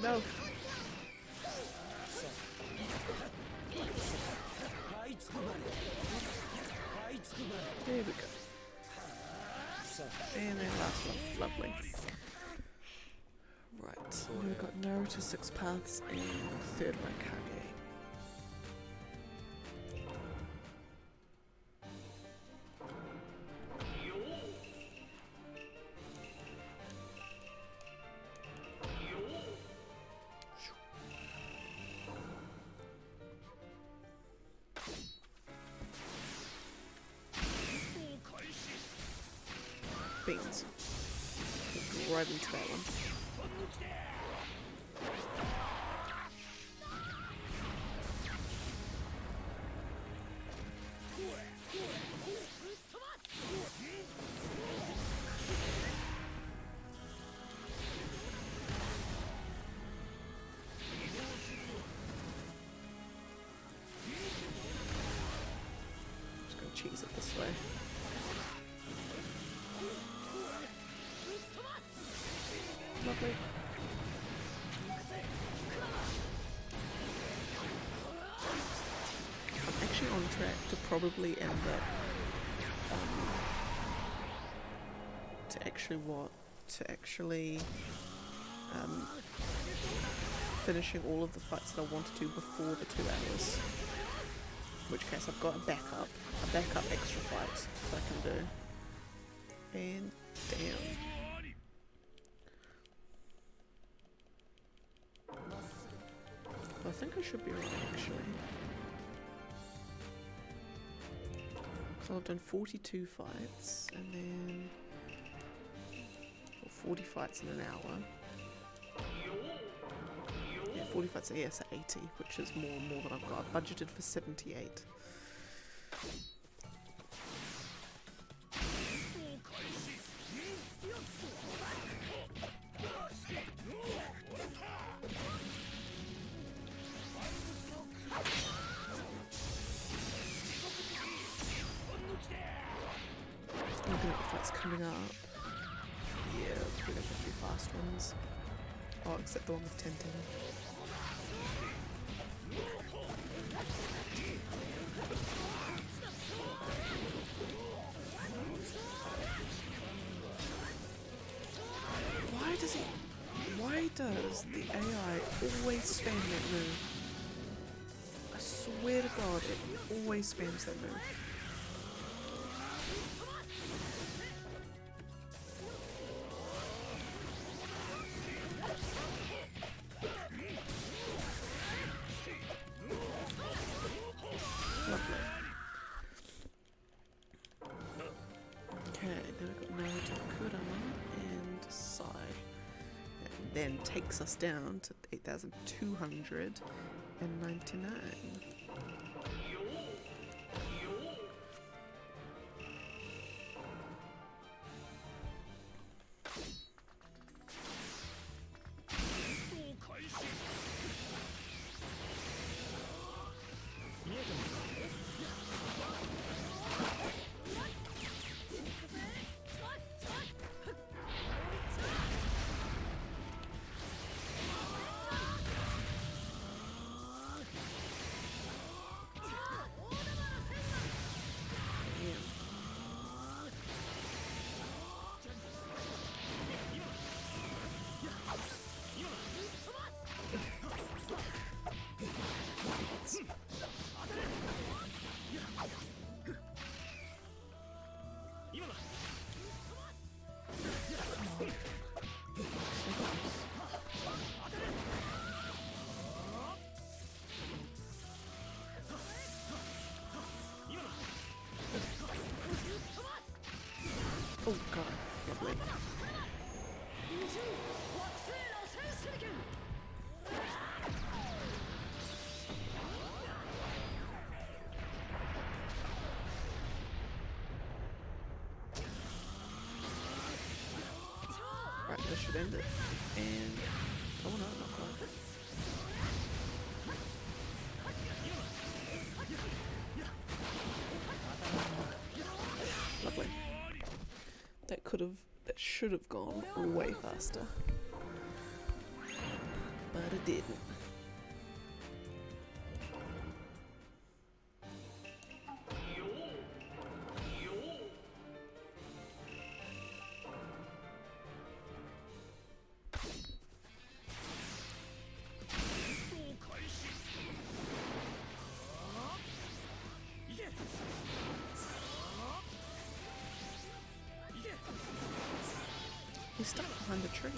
No. There we go. And then last one. Lovely. Right. So we've got Naruto 6 Paths and Third Raikage. Beans. Right into that one. Just gonna cheese it this way. Lovely. I'm actually on track to probably end up finishing all of the fights that I wanted to before the 2 hours. In which case I've got a backup extra fight that I can do. And damn. I think I should be right actually. So I've done 42 fights and then 40 fights in an hour. Yeah, 40 fights, yeah, so 80, which is more than I've got. I've budgeted for 78. Looking at the fights coming up. Yeah, we're going to be fast ones. Oh, except the one with 10-10. Why does the AI always spam that move? I swear to God, it always spams that move. Lovely. Okay, then we've got Naruto, Kurama, and Sai. That then takes us down to 8,299. Oh god, lovely. Right, this should end it. And oh no, not quite. Lovely. That should have gone way faster. But it didn't. He's stuck behind the tree.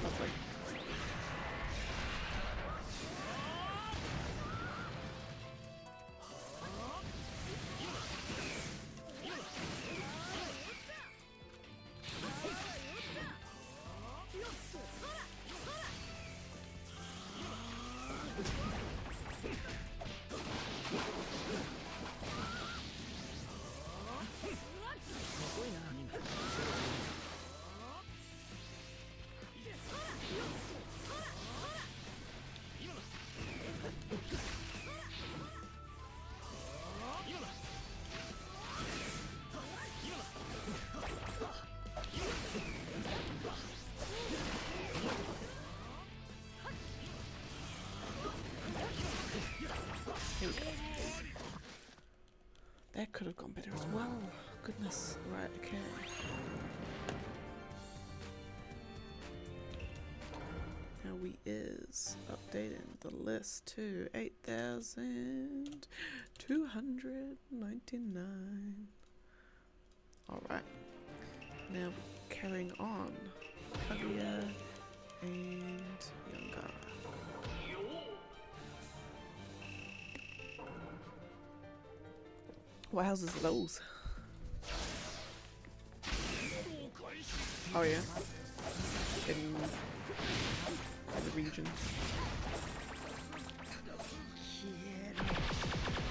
Lovely. Here we go. That could have gone better as well. Goodness. Right, okay. Now we is updating the list to 8,299. Alright. Now carrying on. Kaguya and Yangara. What houses are those? Oh yeah. In the region.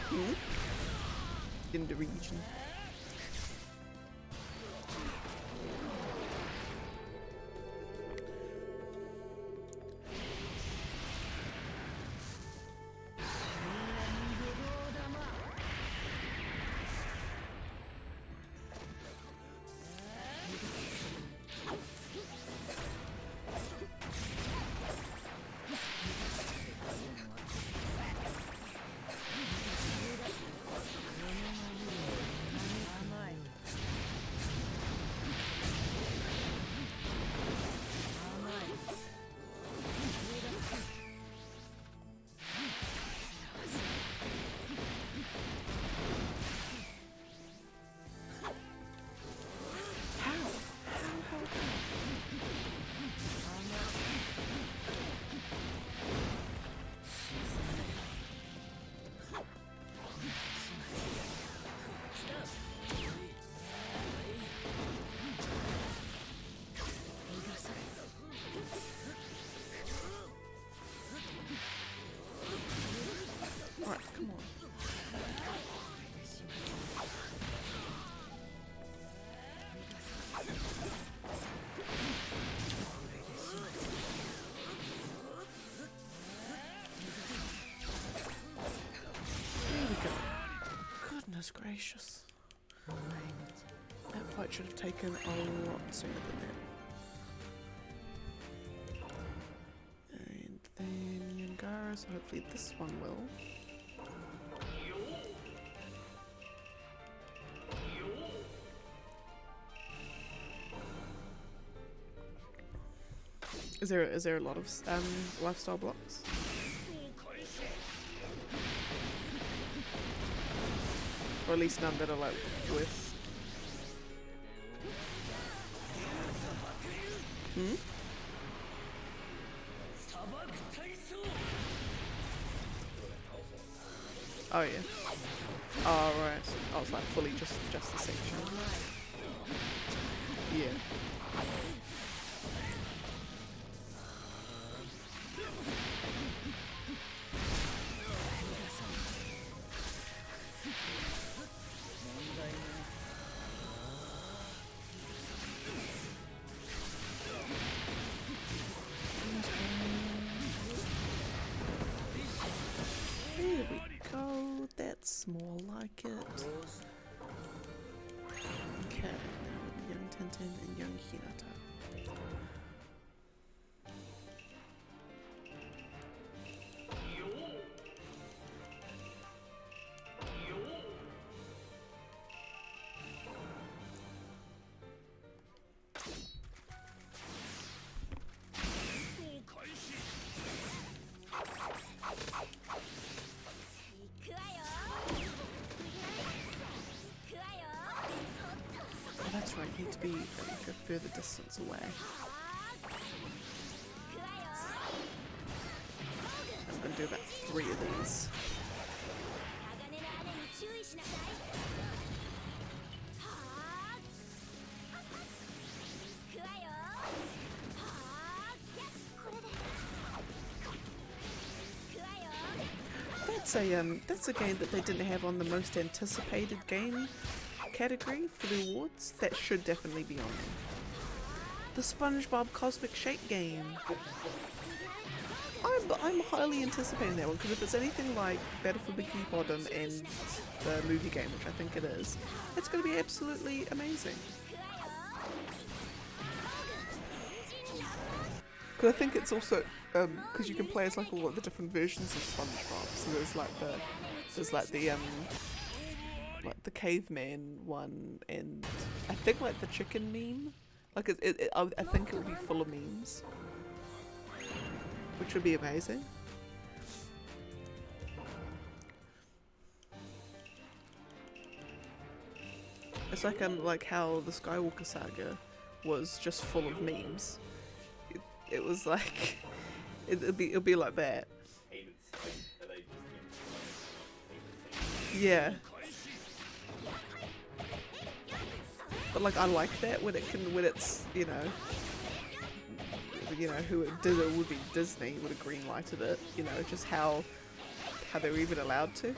Hmm? In the region. Alright, come on. There we go. Goodness gracious. That fight should have taken a lot sooner than that. And then Yangara, so hopefully this one will. Is there a lot of lifestyle blocks? Or at least none that are like worth Hmm? Oh yeah. Oh right. I was like fully just the section. Yeah. There we go. That's more like it. Okay, now young Tintin and young Hinata. Oh, that's right, you need to be like a further distance away. I'm going to do about 3 of these. That's a game that they didn't have on the most anticipated game category for the awards. That should definitely be on there. The SpongeBob Cosmic Shake game. I'm highly anticipating that one because if it's anything like Battle for Bikini Bottom and the movie game, which I think it is, it's going to be absolutely amazing. Because I think it's also because you can play as like all of the different versions of SpongeBob. So there's like the caveman one, and I think like the chicken meme. Like I think it will be full of memes, which would be amazing. It's like how the Skywalker saga was just full of memes. It was like it'll be like that. Yeah. But like I like that when it's who it did, it would be Disney would have green lighted it, just how they were even allowed to.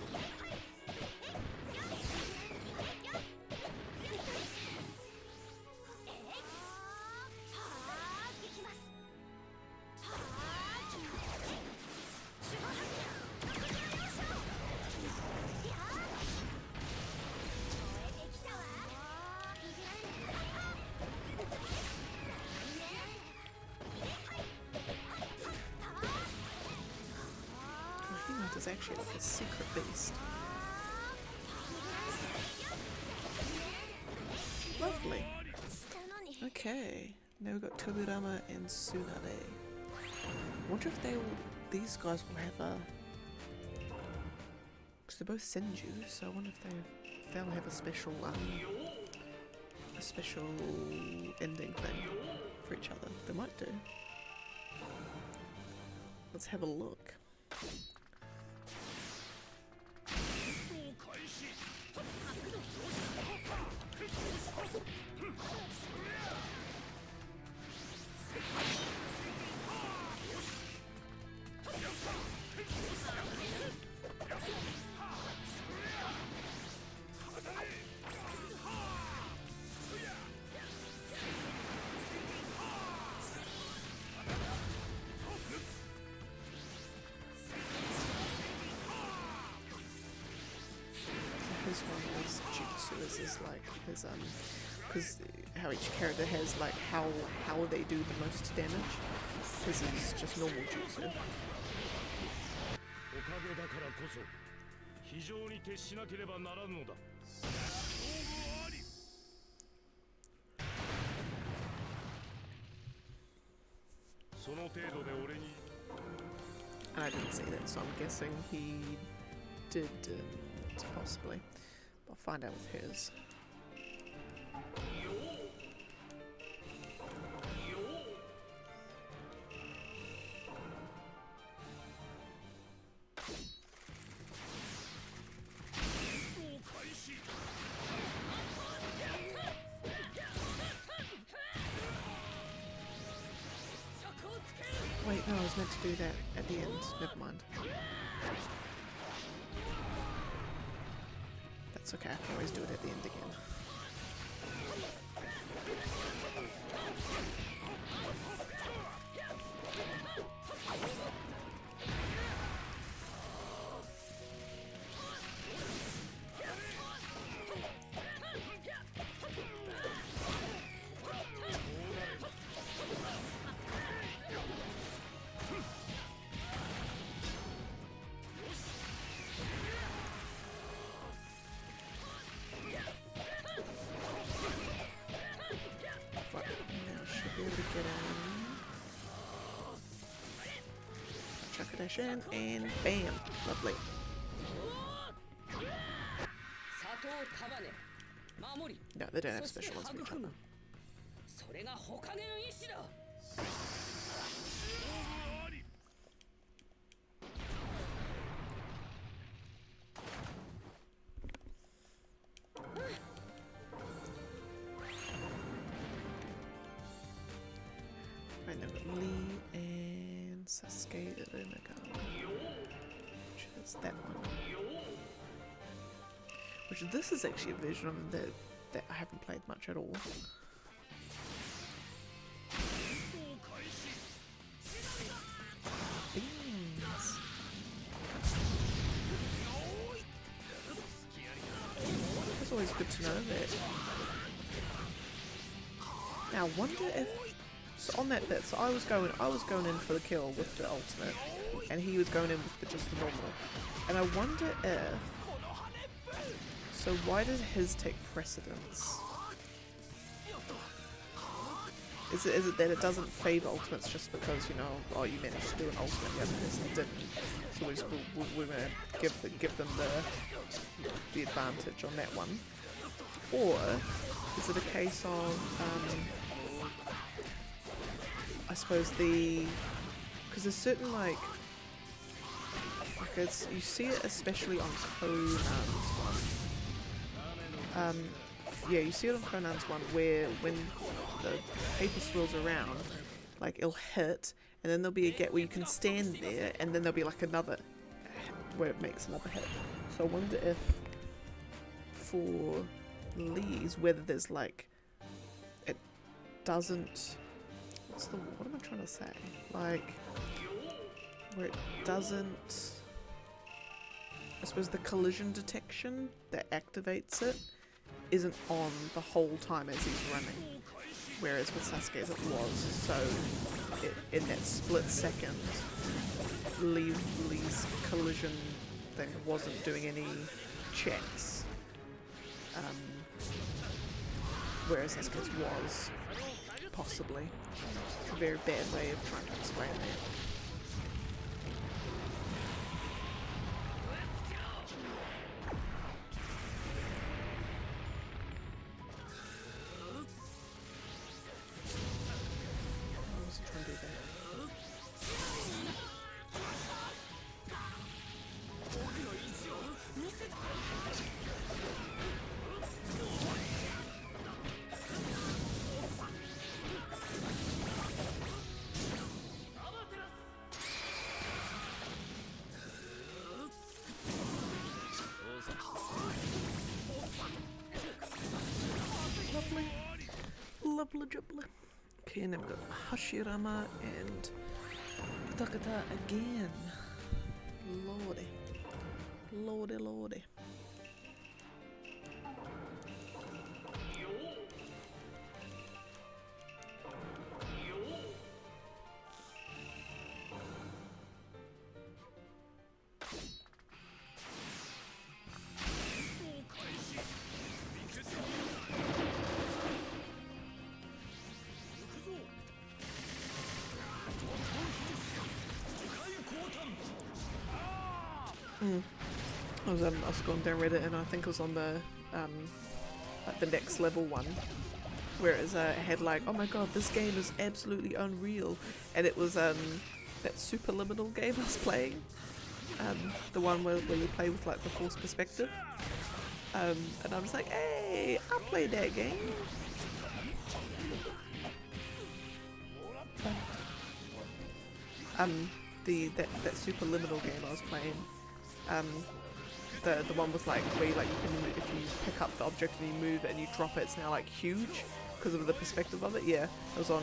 Is actually like a secret beast. Lovely. Okay, now we've got Toburama and Tsunade. Wonder if these guys will have because they're both Senju, so I wonder if they'll have a special ending thing for each other. They might do. Let's have a look. His one is jutsu, is like his because how each character has like how they do the most damage. His is just normal jutsu. その程度で俺に I didn't see that, so I'm guessing he didn't, possibly. I'll find out with his. No, I was meant to do that at the end. Never mind. That's okay, I can always do it at the end again. In, and bam, lovely. No, they don't have special ones for each other. Right, now we've got Lee and Sasuke Irunaga, which is that one. Which this is actually a version of that I haven't played much at all. Beans. It's always good to know that. Now, I wonder if so on that bit. So I was going in for the kill with the ultimate, and he was going in with just the normal. And I wonder if. So why does his take precedence? Is it that it doesn't favour ultimates just because, you know, oh, you managed to do an ultimate, the other person didn't, so we're gonna give them the advantage on that one? Or is it a case of I suppose because there's certain like it's, you see it especially on Conan's one. Yeah, you see it on Conan's one where when the paper swirls around, like it'll hit, and then there'll be a gap where you can stand there, and then there'll be like another where it makes another hit. So I wonder if for Lee's whether there's like it doesn't. What am I trying to say? Like where it doesn't. I suppose the collision detection that activates it isn't on the whole time as he's running, whereas with Sasuke's it was. So in that split second, Lee's collision thing wasn't doing any checks, whereas Sasuke's was, possibly. It's a very bad way of trying to explain that. Lovely jubbly. Okay, and then we've got Hashirama and Takata again. Lordy. Lordy, lordy. I was going down Reddit and I think it was on the like the next level one, where it had like, oh my god, this game is absolutely unreal, and it was that Superliminal game I was playing, the one where you play with like the force perspective, and I was like, hey, I played that game. that super liminal game I was playing. The one with like where you, like you can if you pick up the object and you move it and you drop it, it's now like huge because of the perspective of it. Yeah, it was on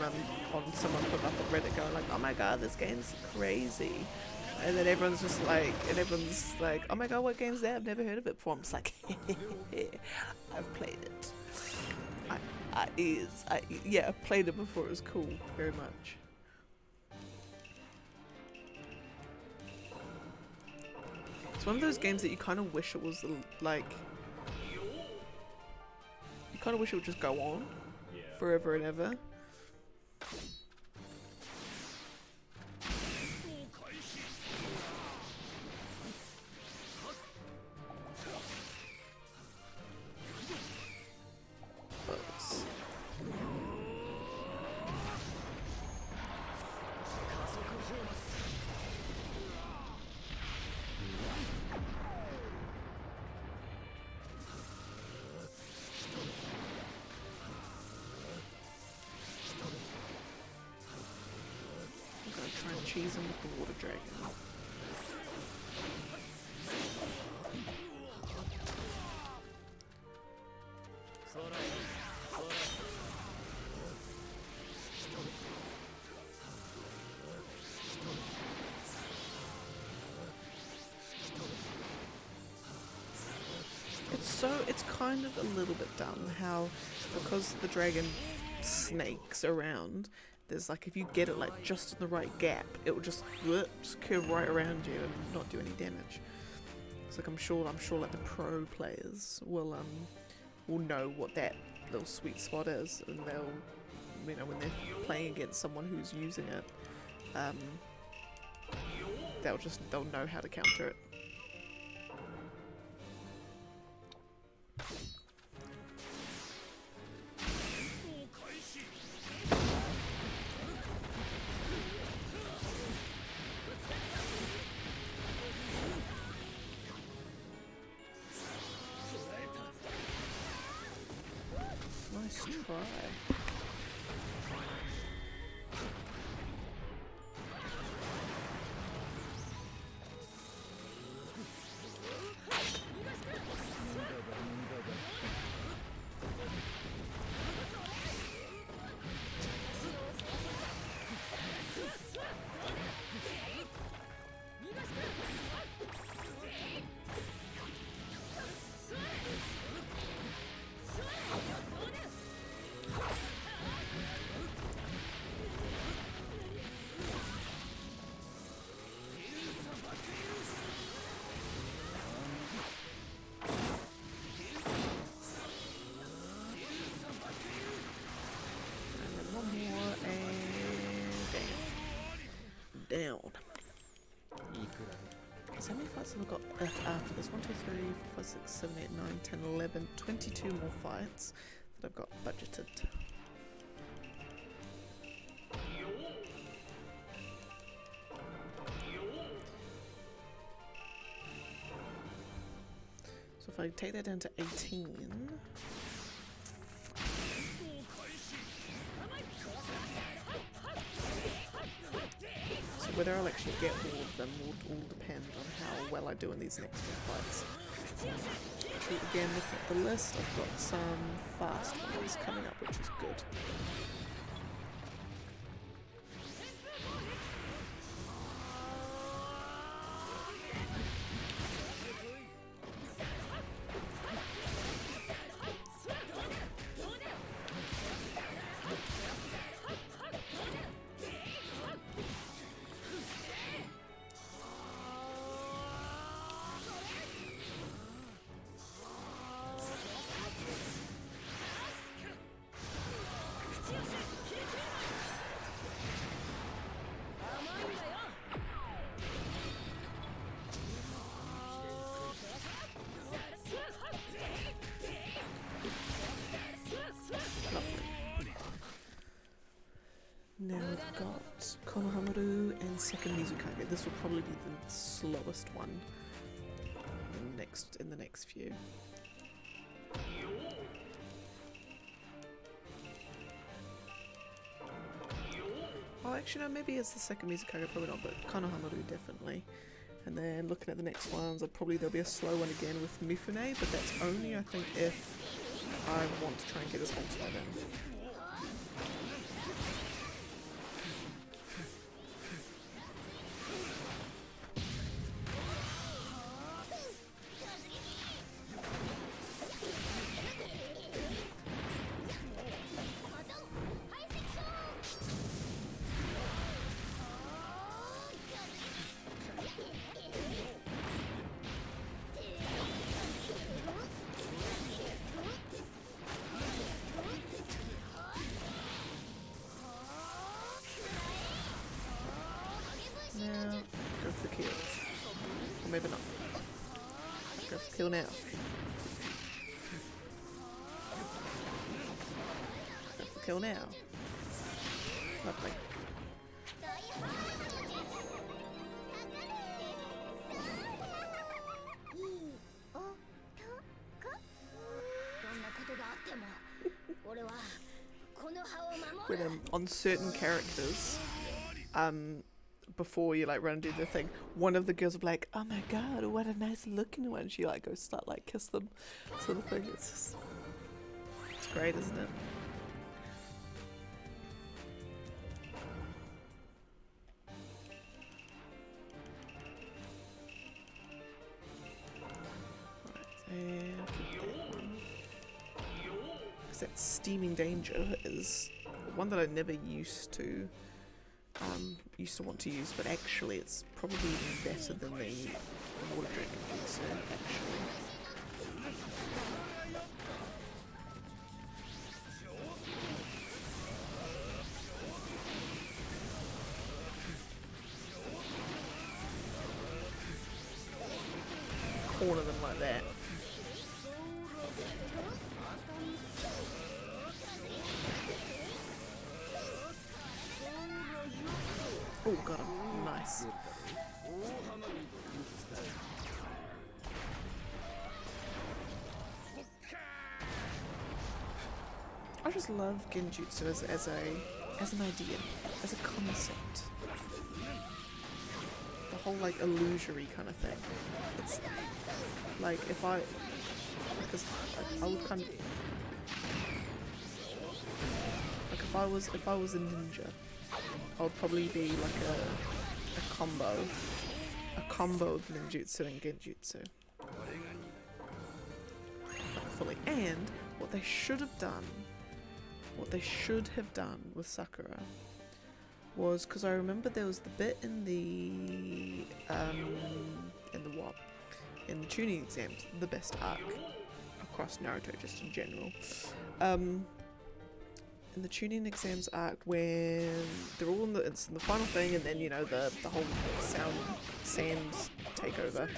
someone put up on Reddit going like, oh my god, this game's crazy, and then everyone's like, oh my god, what game's that? I've never heard of it before. I'm just like, I've played it. I played it before. It was cool, very much. It's one of those games that you kind of wish it was like, you kind of wish it would just go on forever and ever. Try and cheese him with the water dragon. It's kind of a little bit dumb how, because the dragon snakes around, there's like, if you get it like just in the right gap, it will just curve right around you and not do any damage. It's like I'm sure like the pro players will know what that little sweet spot is, and they'll, you know, when they're playing against someone who's using it, they'll know how to counter it. Nice try. Down. So how many fights have I got left after this? 1, 2, 3, 4, 5, 6, 7, 8, 9, 10, 11, 22 more fights that I've got budgeted. So if I take that down to 18, whether I'll actually get all of them will all depend on how well I do in these next two fights. Again, looking at the list, I've got some fast ones coming up, which is good. Now we've got Konohamaru and second Mizukage. This will probably be the slowest one in the next few. Oh, actually, no, maybe it's the second Mizukage, probably not, but Konohamaru definitely. And then looking at the next ones, probably there'll be a slow one again with Mifune, but that's only, I think, if I want to try and get his ultimate in. Now, go for the kill. Or maybe not. Go for the kill now. Go for the kill now. Lovely. When on certain characters, before you like run and do the thing, one of the girls will be like, "Oh my god, what a nice looking one." She like goes start like kiss them, sort of thing. It's great, isn't it? Because that Steaming Danger is one that I never used to want to use, but actually it's probably even better than the water drinking pizza, actually. Corner them like that. Oh, got him. Nice. I just love Genjutsu as an idea, as a concept. The whole like illusory kind of thing. It's like if I would kind of like if I was a ninja, I would probably be like a combo of ninjutsu and genjutsu. Fully. And what they should have done with Sakura was, because I remember there was the bit in the tuning exams, the best arc across Naruto just in general. In the tuning exams arc when they're all it's in the final thing, and then you know the whole sand takeover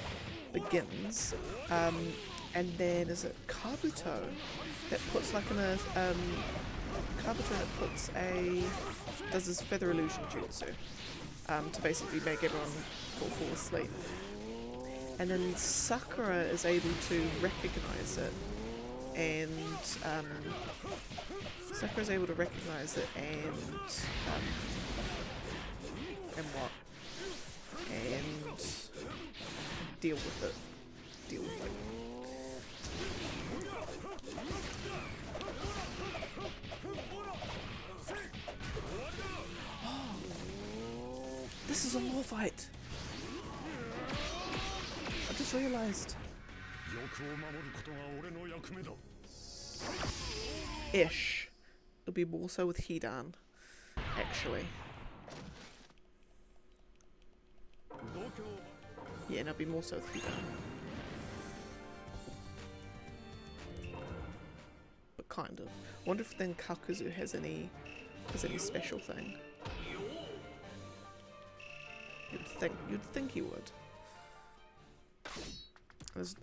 begins, and then is it Kabuto that puts like does this feather illusion jutsu to basically make everyone fall asleep, and then Sakura is able to recognize it, and Sakura's able to recognize it and deal with it. Oh, this is a law fight. I just realized. Ish. It'll be more so with Hidan, actually. Yeah, and it'll be more so with Hidan. But kind of. Wonder if then Kakuzu has any special thing. You'd think he would. Because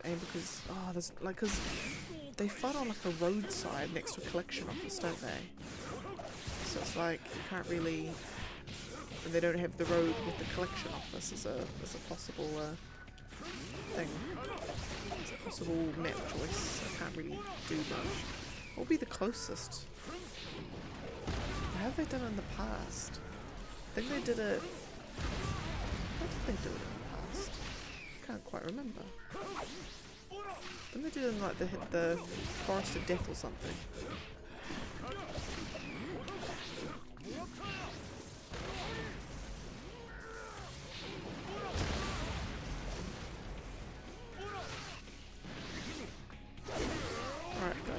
they fight on like a roadside next to a collection office, don't they? So it's like you can't really, and they don't have the road with the collection office as a possible thing. It's a possible map choice. So I can't really do much. What will be the closest? How have they done in the past? I think they did it. What did they do it in the past? Can't quite remember. I think they did it in like the Forest of Death or something. Alright, go.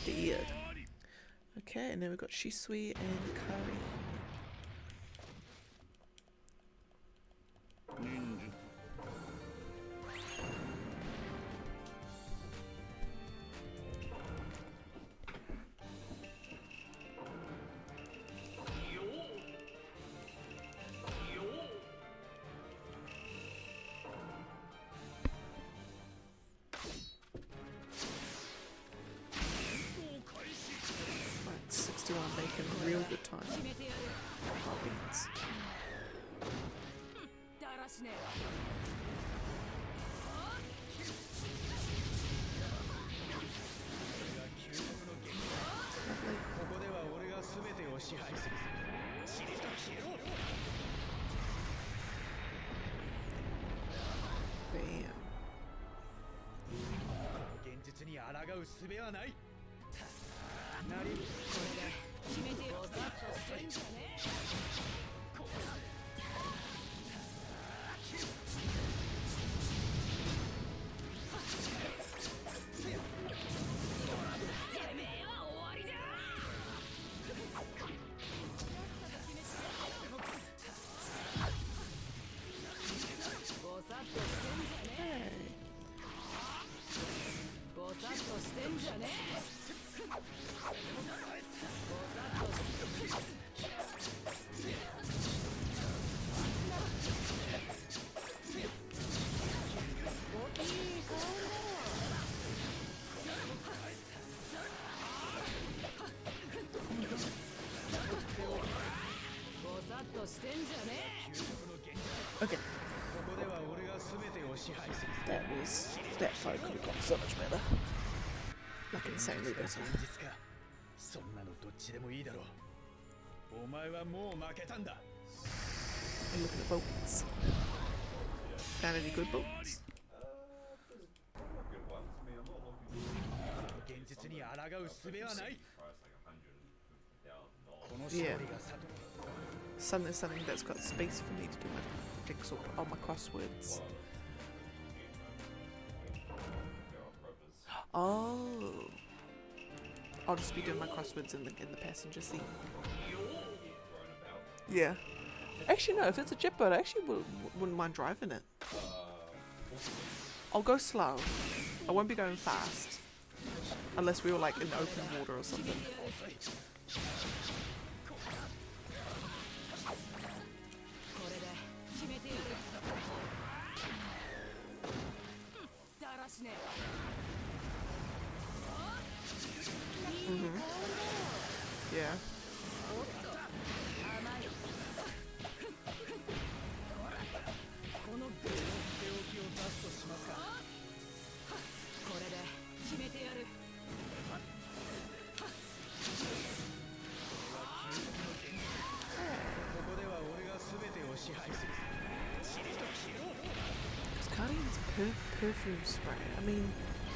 Dead. Okay, and then we've got Shisui and Kari. Right, 61 making real good time. Oh, beans. Okay. That fight could have gone so much better. Like insanely better. And look at the boats. Found any good boats? There's good ones. I mean, I'm not looking for price like $150,000. Yeah. Something that's got space for me to do my jigsaw, all my crosswords. Oh. I'll just be doing my crosswords in the passenger seat. Yeah. Actually, no. If it's a jet boat, I actually wouldn't mind driving it. I'll go slow. I won't be going fast, unless we were like in open water or something. Yeah. Guardian's perfume spray. I mean,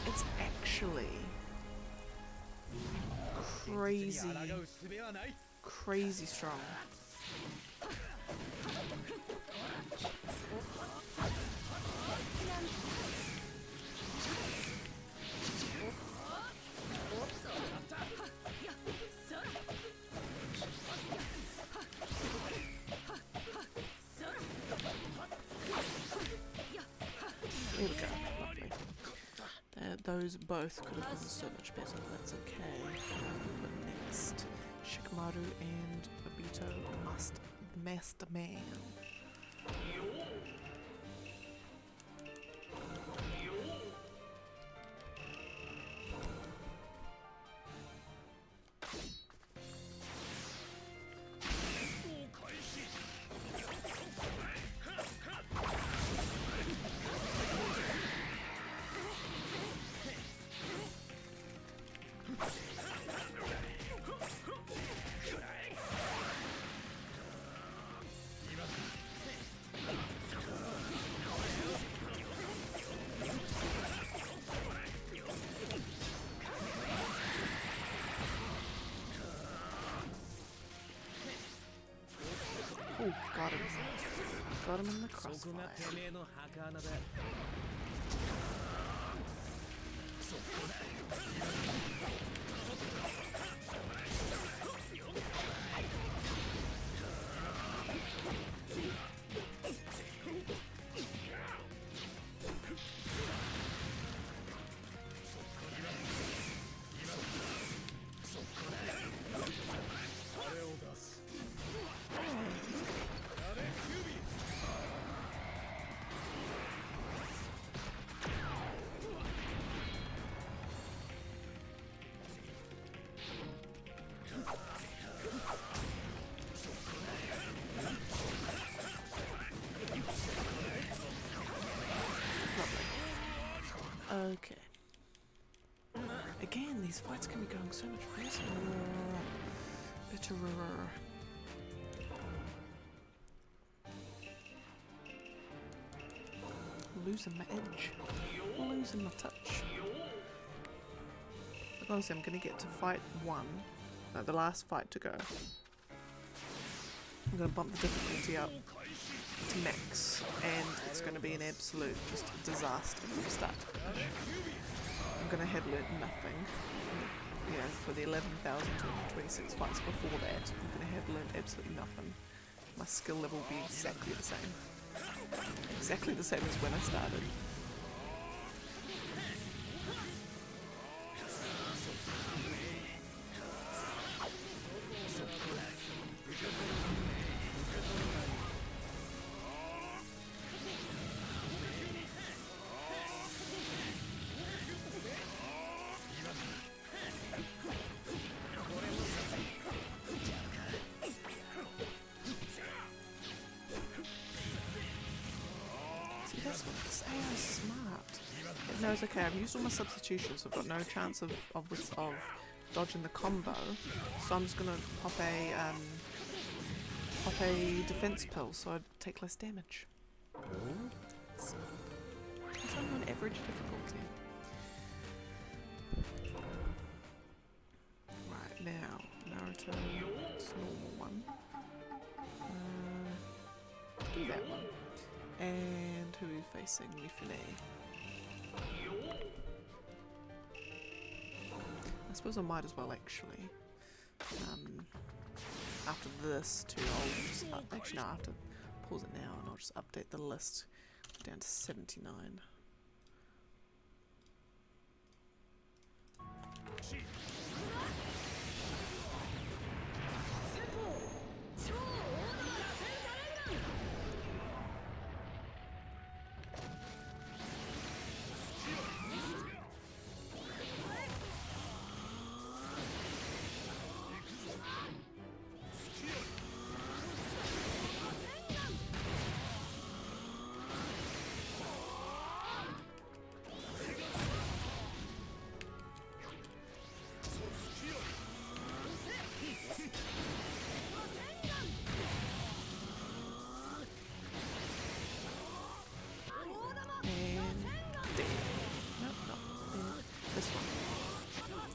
it's actually crazy strong. Here we go. Lovely. Those both could have gone so much better, but that's okay. But next, Shikamaru and Obito Master Man. Ooh, got him. Got him in the そこが crossfire. てめえの墓穴だ。そこだ。 Okay. Again, these fights can be going so much faster. Better. Losing my edge. Losing my touch. Like, honestly, I'm gonna get to fight 1. No, the last fight to go. I'm gonna bump the difficulty up to max, and it's gonna be an absolute just disaster from start to finish. I'm gonna have learnt nothing. You know, for the 11,226 fights before that, I'm gonna have learnt absolutely nothing. My skill level will be exactly the same. Exactly the same as when I started. That's what this AI is smart. It knows, okay, I've used all my substitutions, so I've got no chance of dodging the combo. So I'm just gonna pop a defense pill so I take less damage. So, that's only on average difficulty. Right, now, Naruto, it's normal one. Do that one. And who are we facing? Whiiiile. I suppose I might as well actually. After this too, I'll just actually no, I have to pause it now and I'll just update the list down to 79.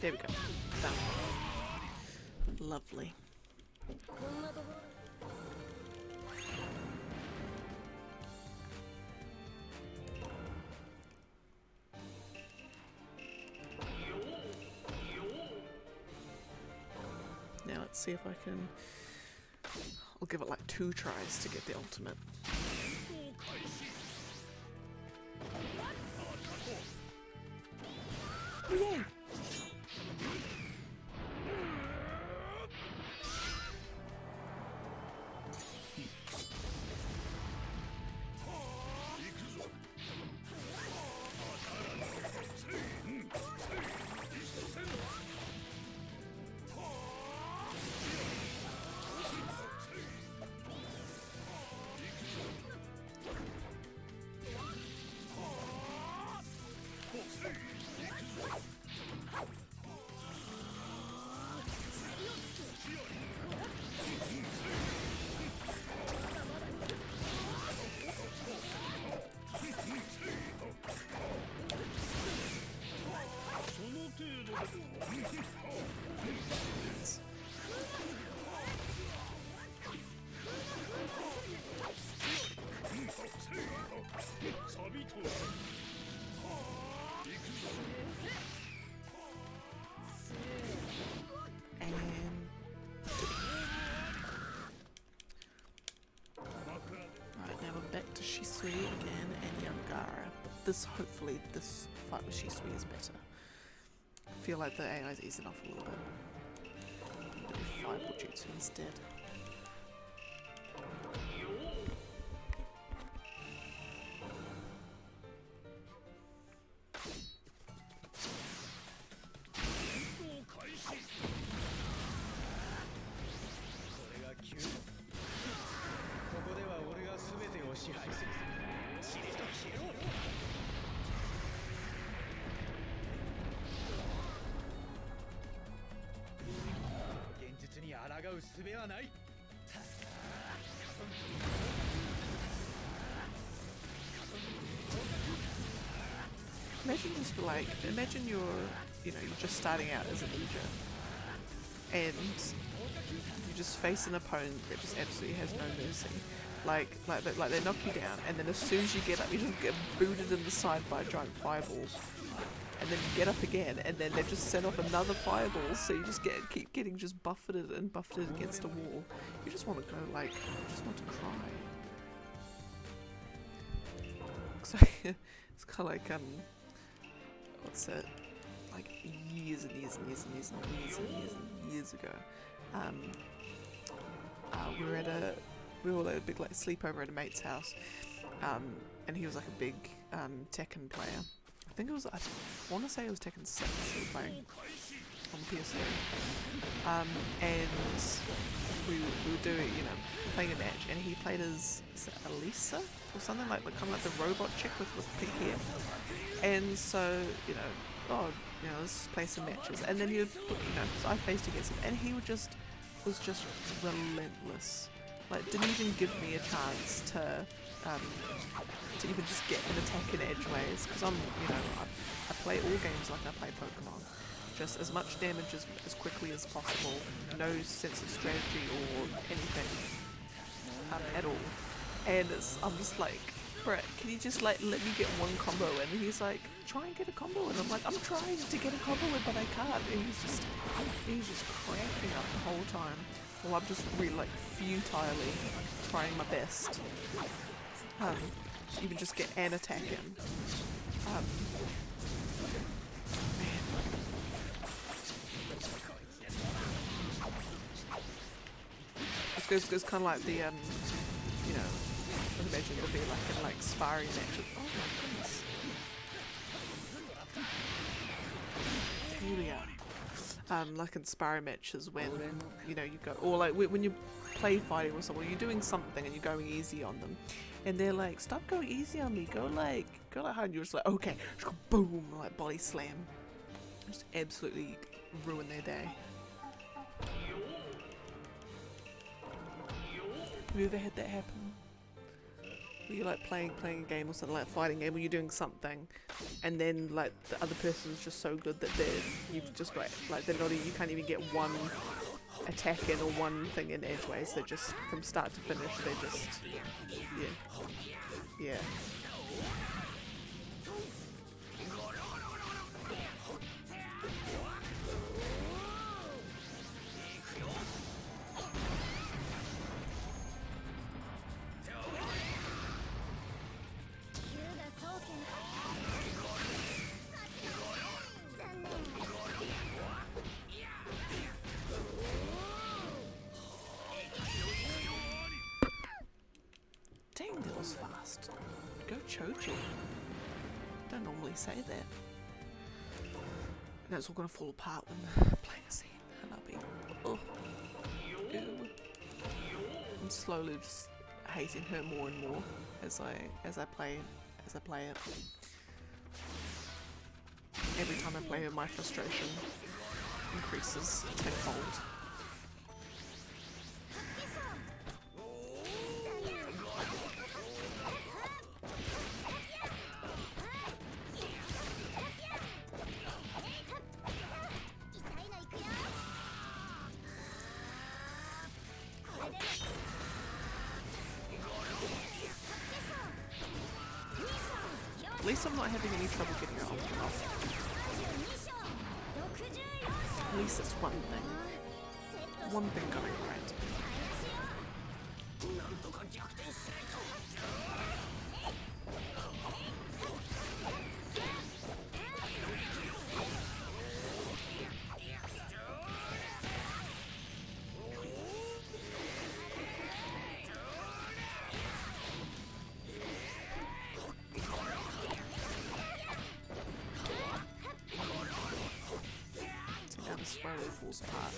There we go. Done. Lovely. Now let's see if I can... I'll give it like 2 tries to get the ultimate. Oh, yay! Shisui again and Yangara. But this, hopefully, this fight with Shisui is better. I feel like the AI is easing off a little bit. I'm gonna do Fireball Jutsu instead. Imagine just like, imagine you're just starting out as a ninja, and you just face an opponent that just absolutely has no mercy. Like they knock you down, and then as soon as you get up, you just get booted in the side by a giant fireball. And then you get up again, and then they just set off another fireball, so you just keep getting just buffeted and buffeted against a wall. You just want to go, like, you just want to cry. So it's kind of like, what's it? Like years and years and years and years and years and years and years ago. We were all at a big like sleepover at a mate's house, and he was like a big Tekken player. I think it was, I want to say it was Tekken 6 we were playing on the PS3. And we were doing, playing a match, and he played as, is it Elisa? Or something like kind of like the robot chick with pink hair. And so, let's play some matches. And then so I faced against him, and he was just relentless. Like, didn't even give me a chance to even just get an attack in edgeways, because I play all games like I play Pokemon. Just as much damage as quickly as possible, no sense of strategy or anything at all. And I'm just like, Brett, can you just like let me get one combo in? And he's like, try and get a combo in. I'm like, I'm trying to get a combo in, but I can't. And he's just cranking up the whole time. Well, I'm just really like futilely trying my best. Even just get an attack in. Man. It's kind of like the, I imagine it'll be like in like sparring matches. Oh my goodness. Here we are. Like in sparring matches when, you go, or like when you play fighting with someone, you're doing something and you're going easy on them. And they're like, stop going easy on me, go like hard, and you're just like, okay, just go boom, like body slam. Just absolutely ruin their day. Have you ever had that happen? Where you're like playing a game or something, like a fighting game, where you're doing something, and then like the other person's just so good that you've just got, like they're not, you can't even get one attack in or one thing in edgeways. They're just, from start to finish, they're just, yeah. Dang, that was fast. Go Choji. Don't normally say that. And it's all gonna fall apart when playing a scene, and I'll be, oh, ew. I'm slowly just hating her more and more as I play it. Every time I play her, my frustration increases tenfold. At least I'm not having any trouble getting her off. At least it's one thing. One thing going right. before it all falls apart.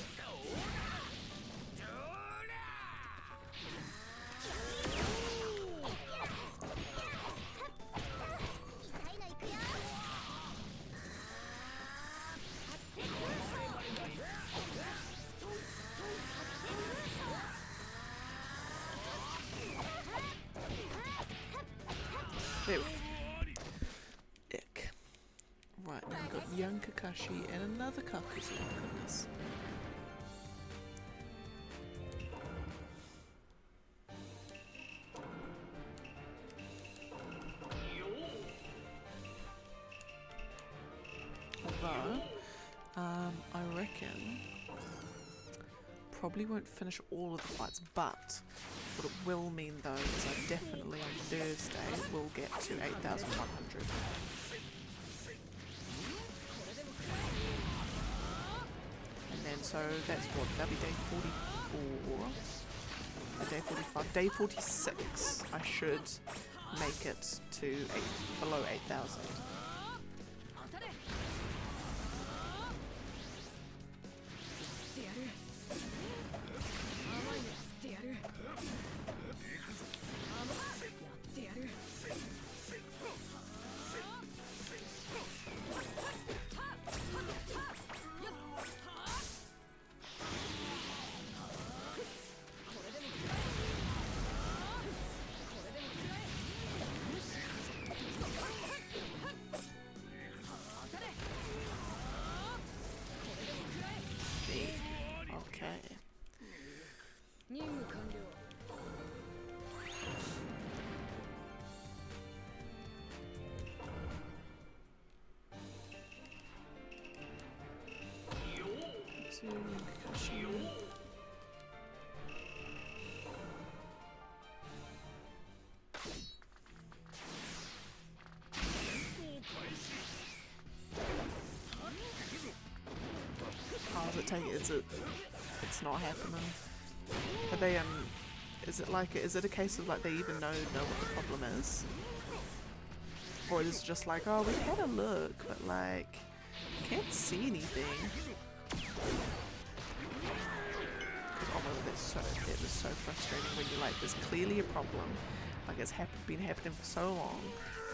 There we go. Ick. Right, now we've got young Kakashi and another Kakuzu. Goodness. Although, I reckon probably won't finish all of the fights, but what it will mean though is I definitely on Thursday will get to 8,100. And then so that's what, that'll be day 44, day 45, day 46 I should make it to below 8,000. Okay. How does it take? It's not happening. Are they is it a case of like they even know what the problem is? Or is it just like, oh, we had a look, but like can't see anything. Oh my god, it was so frustrating when you're like, there's clearly a problem, like it's been happening for so long,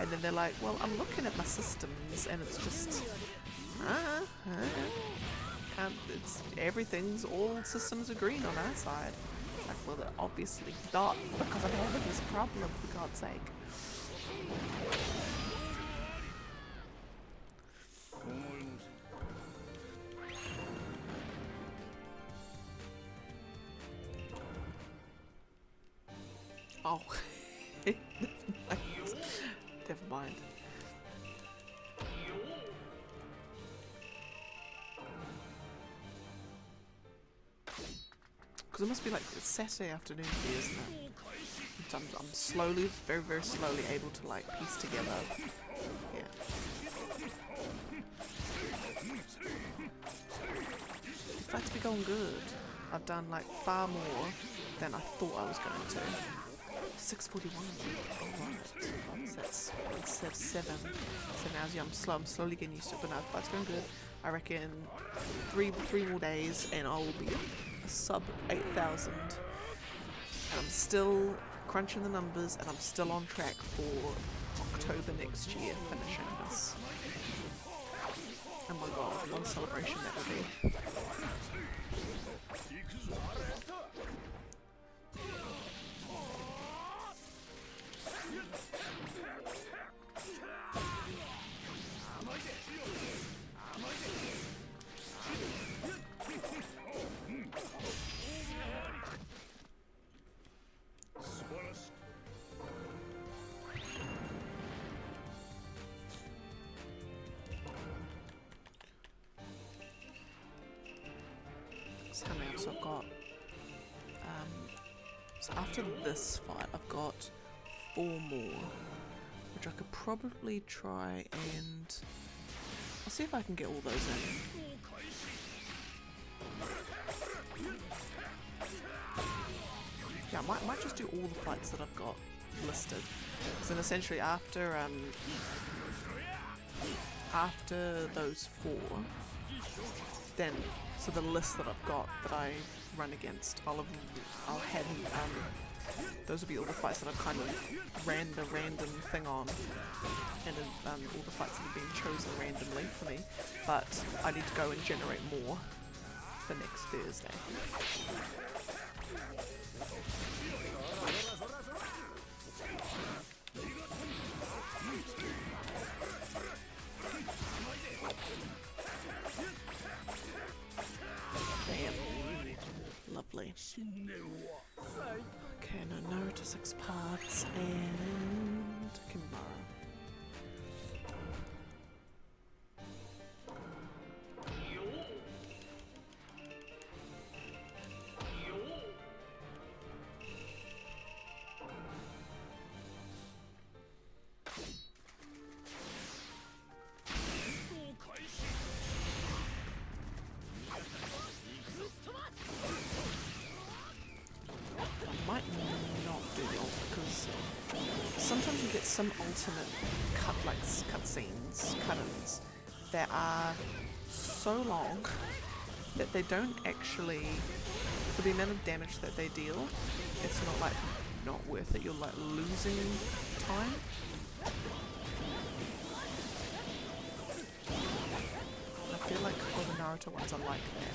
and then they're like, well, I'm looking at my systems and it's just everything's, all systems are green on our side. It's like, well, they're obviously not, because I'm having this problem, for God's sake. Oh, never mind. Because it must be like it's Saturday afternoon here, isn't it? I'm slowly, very, very slowly able to like piece together. Yeah. The fight's been going good. I've done like far more than I thought I was going to. 641. Alright. That's 7. So now I'm slowly getting used to it, but now the fight's going good. I reckon three more days and I will be sub 8,000. And I'm still crunching the numbers and I'm still on track for October next year finishing this. Oh my god, what a celebration that will be. How many else I've got? So after this fight, I've got 4 more, which I could probably try and I'll see if I can get all those in. Yeah, I might just do all the fights that I've got listed. So then essentially after those 4, then so the list that I've got that I run against, I'll have those will be all the fights that I've kind of ran the random thing on, and all the fights that have been chosen randomly for me, but I need to go and generate more for next Thursday. Bam. Lovely. Okay, no Naruto 6 paths and Kimura. Might not do the ultimate because sometimes you get some ultimate cut-ins that are so long that they don't actually, for the amount of damage that they deal, it's not like not worth it. You're like losing time. I feel like all the Naruto ones are like that.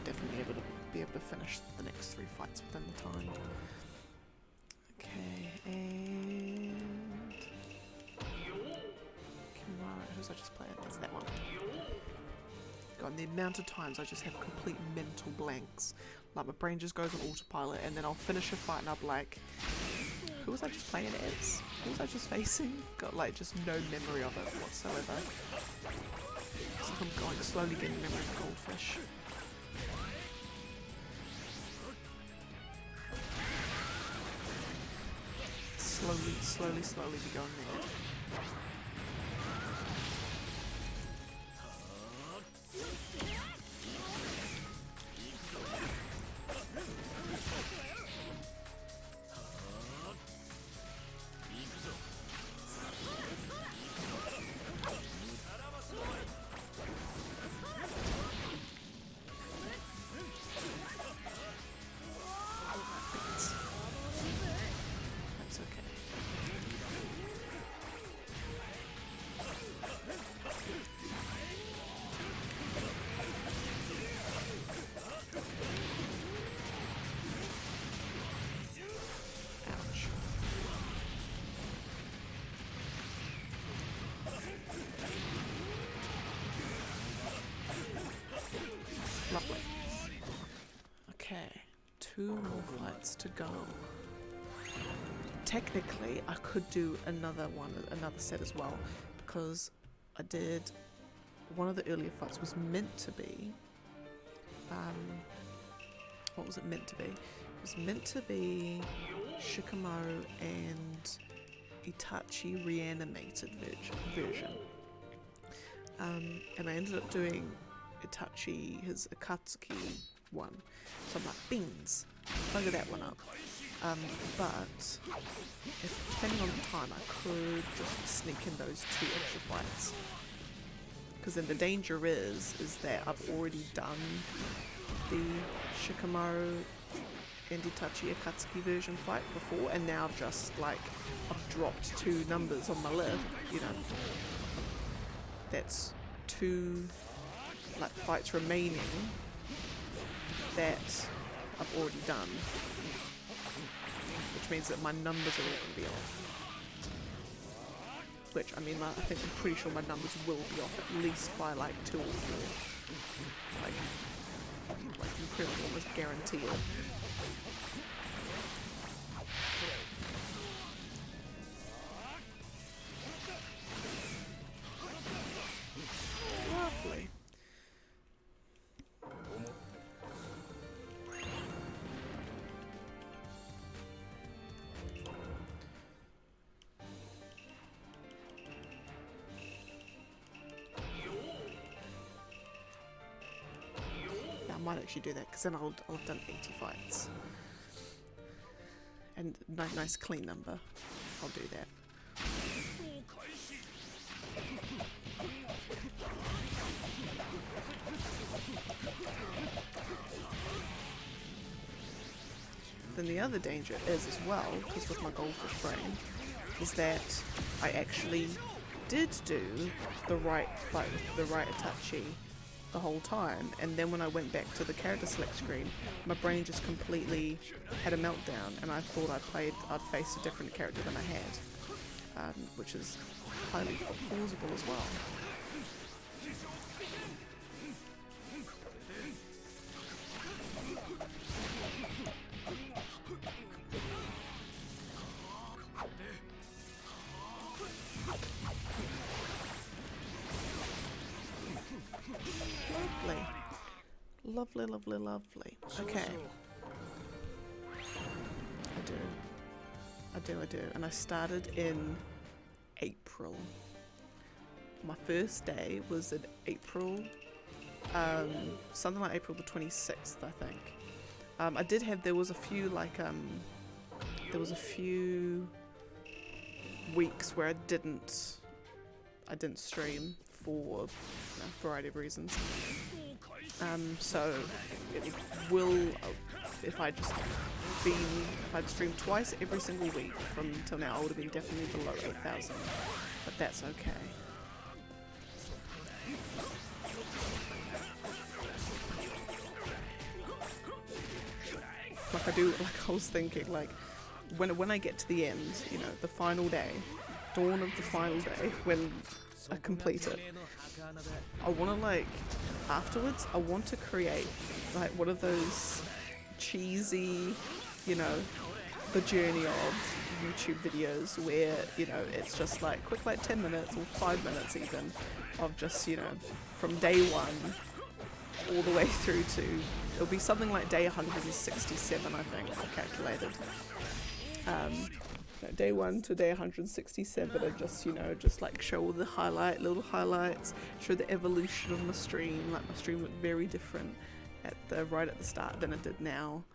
Definitely be able to finish the next 3 fights within the time. Okay, and Kimura, who's I just played? That's that one. God, the amount of times I just have complete mental blanks. Like my brain just goes on autopilot, and then I'll finish a fight and I'll be like, who was I just playing as? Who was I just facing? Got like just no memory of it whatsoever. It's like I'm going slowly getting memory of goldfish. Slowly be going there. That's okay. Ouch. Lovely. Okay, 2 more fights to go. Technically, I could do another set as well, because I did one of the earlier fights was meant to be. What was it meant to be? It was meant to be Shikamaru and Itachi reanimated version. And I ended up doing Itachi, his Akatsuki one. So I'm like, beans, bugger that one up. But depending on the time, I could just sneak in those 2 extra fights. Because then the danger is that I've already done the Shikamaru and Itachi Akatsuki version fight before, and now I've just like, I've dropped 2 numbers on my list, you know. That's 2 like fights remaining that I've already done. Which means that my numbers are all going to be off. Which, I mean, I'm pretty sure my numbers will be off at least by like 2 or 4. Like you pretty much almost guarantee it. Lovely. might actually do that, because then I'll have done 80 fights. And nice clean number. I'll do that. Then the other danger is as well, because with my goldfish brain, is that I actually did do the right fight with the right Itachi the whole time, and then when I went back to the character select screen, my brain just completely had a meltdown, and I thought I'd faced a different character than I had, which is highly plausible as well. Lovely, lovely, lovely. Okay. I do. And I started in April. My first day was in April, something like April the 26th, I think. There was a few weeks where I didn't stream for a variety of reasons. So it will, if I'd streamed twice every single week from till now, I would have been definitely below 8,000, but that's okay. I was thinking, like, when I get to the end, you know, the final day, dawn of the final day, when I complete it, I want to, afterwards, I want to create, one of those cheesy, you know, the journey of YouTube videos where, you know, it's just, quick, 10 minutes or 5 minutes even, of just, you know, from day one all the way through to, it'll be something like day 167, I think, I calculated. Day 1 to day 167, and just, you know, show all the little highlights, show the evolution of my stream. My stream looked very different right at the start than it did now.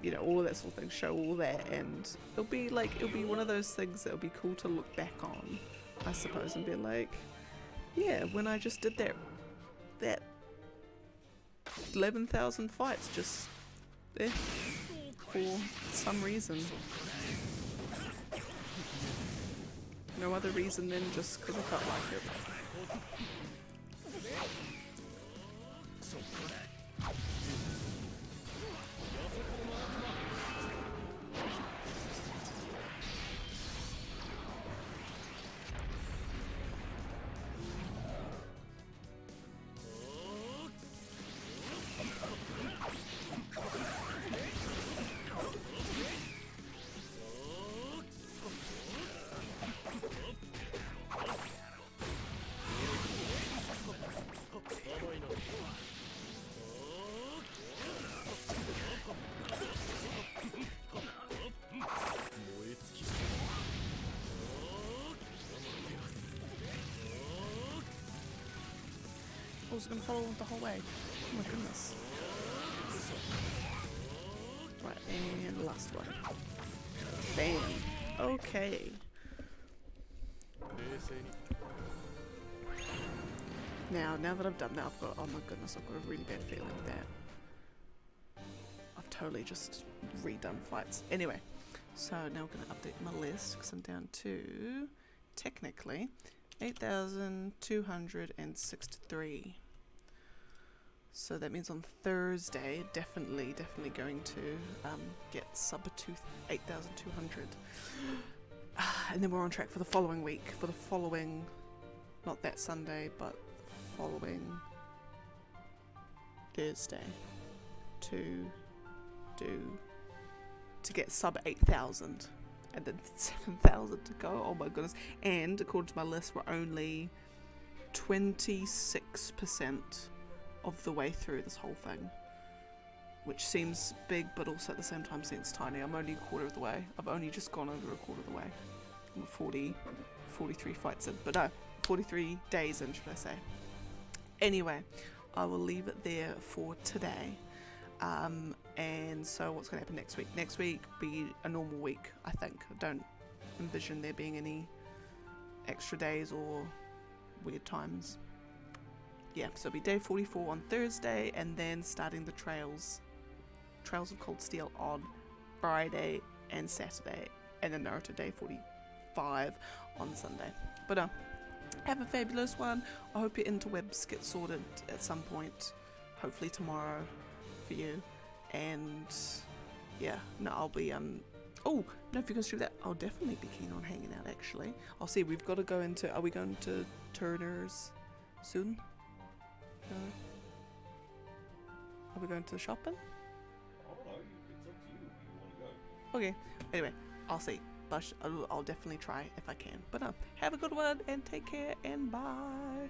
You know, all of that sort of thing, show all that, and it'll be one of those things that'll be cool to look back on, I suppose, and be like, yeah, when I just did that 11,000 fights just there. For some reason. No other reason than just because I felt like it. I was going to follow the whole way. Oh my goodness. Right, and last one. Bam. Okay. Now that I've done that, I've got, oh my goodness, I've got a really bad feeling that I've totally just redone fights. Anyway, so now we're going to update my list, because I'm down to, technically, 8,263. So that means on Thursday, definitely going to get sub to 8,200. And then we're on track for the following week, for the following, not that Sunday, but following Thursday, to get sub 8,000. And then 7,000 to go. Oh my goodness. And according to my list, we're only 26% of the way through this whole thing, which seems big, but also at the same time seems tiny. I'm only a quarter of the way. I've only just gone over a quarter of the way. I'm 43 fights in, but no, 43 days in, should I say. Anyway, I will leave it there for today. And so what's going to happen next week? Next week be a normal week, I think. I don't envision there being any extra days or weird times. Yeah, so it'll be day 44 on Thursday, and then starting the Trails of Cold Steel on Friday and Saturday, and then Naruto day 45 on Sunday. But have a fabulous one. I hope your interwebs get sorted at some point, hopefully tomorrow for you. And yeah, no, I'll be oh no, if you can stream that, I'll definitely be keen on hanging out. Actually, I'll see. We've got to go into. Are we going to Turner's soon? No. Are we going to the shopping? I don't know. It's up to you if you want to go. Okay. Anyway, I'll see. But I'll definitely try if I can. But have a good one and take care and bye.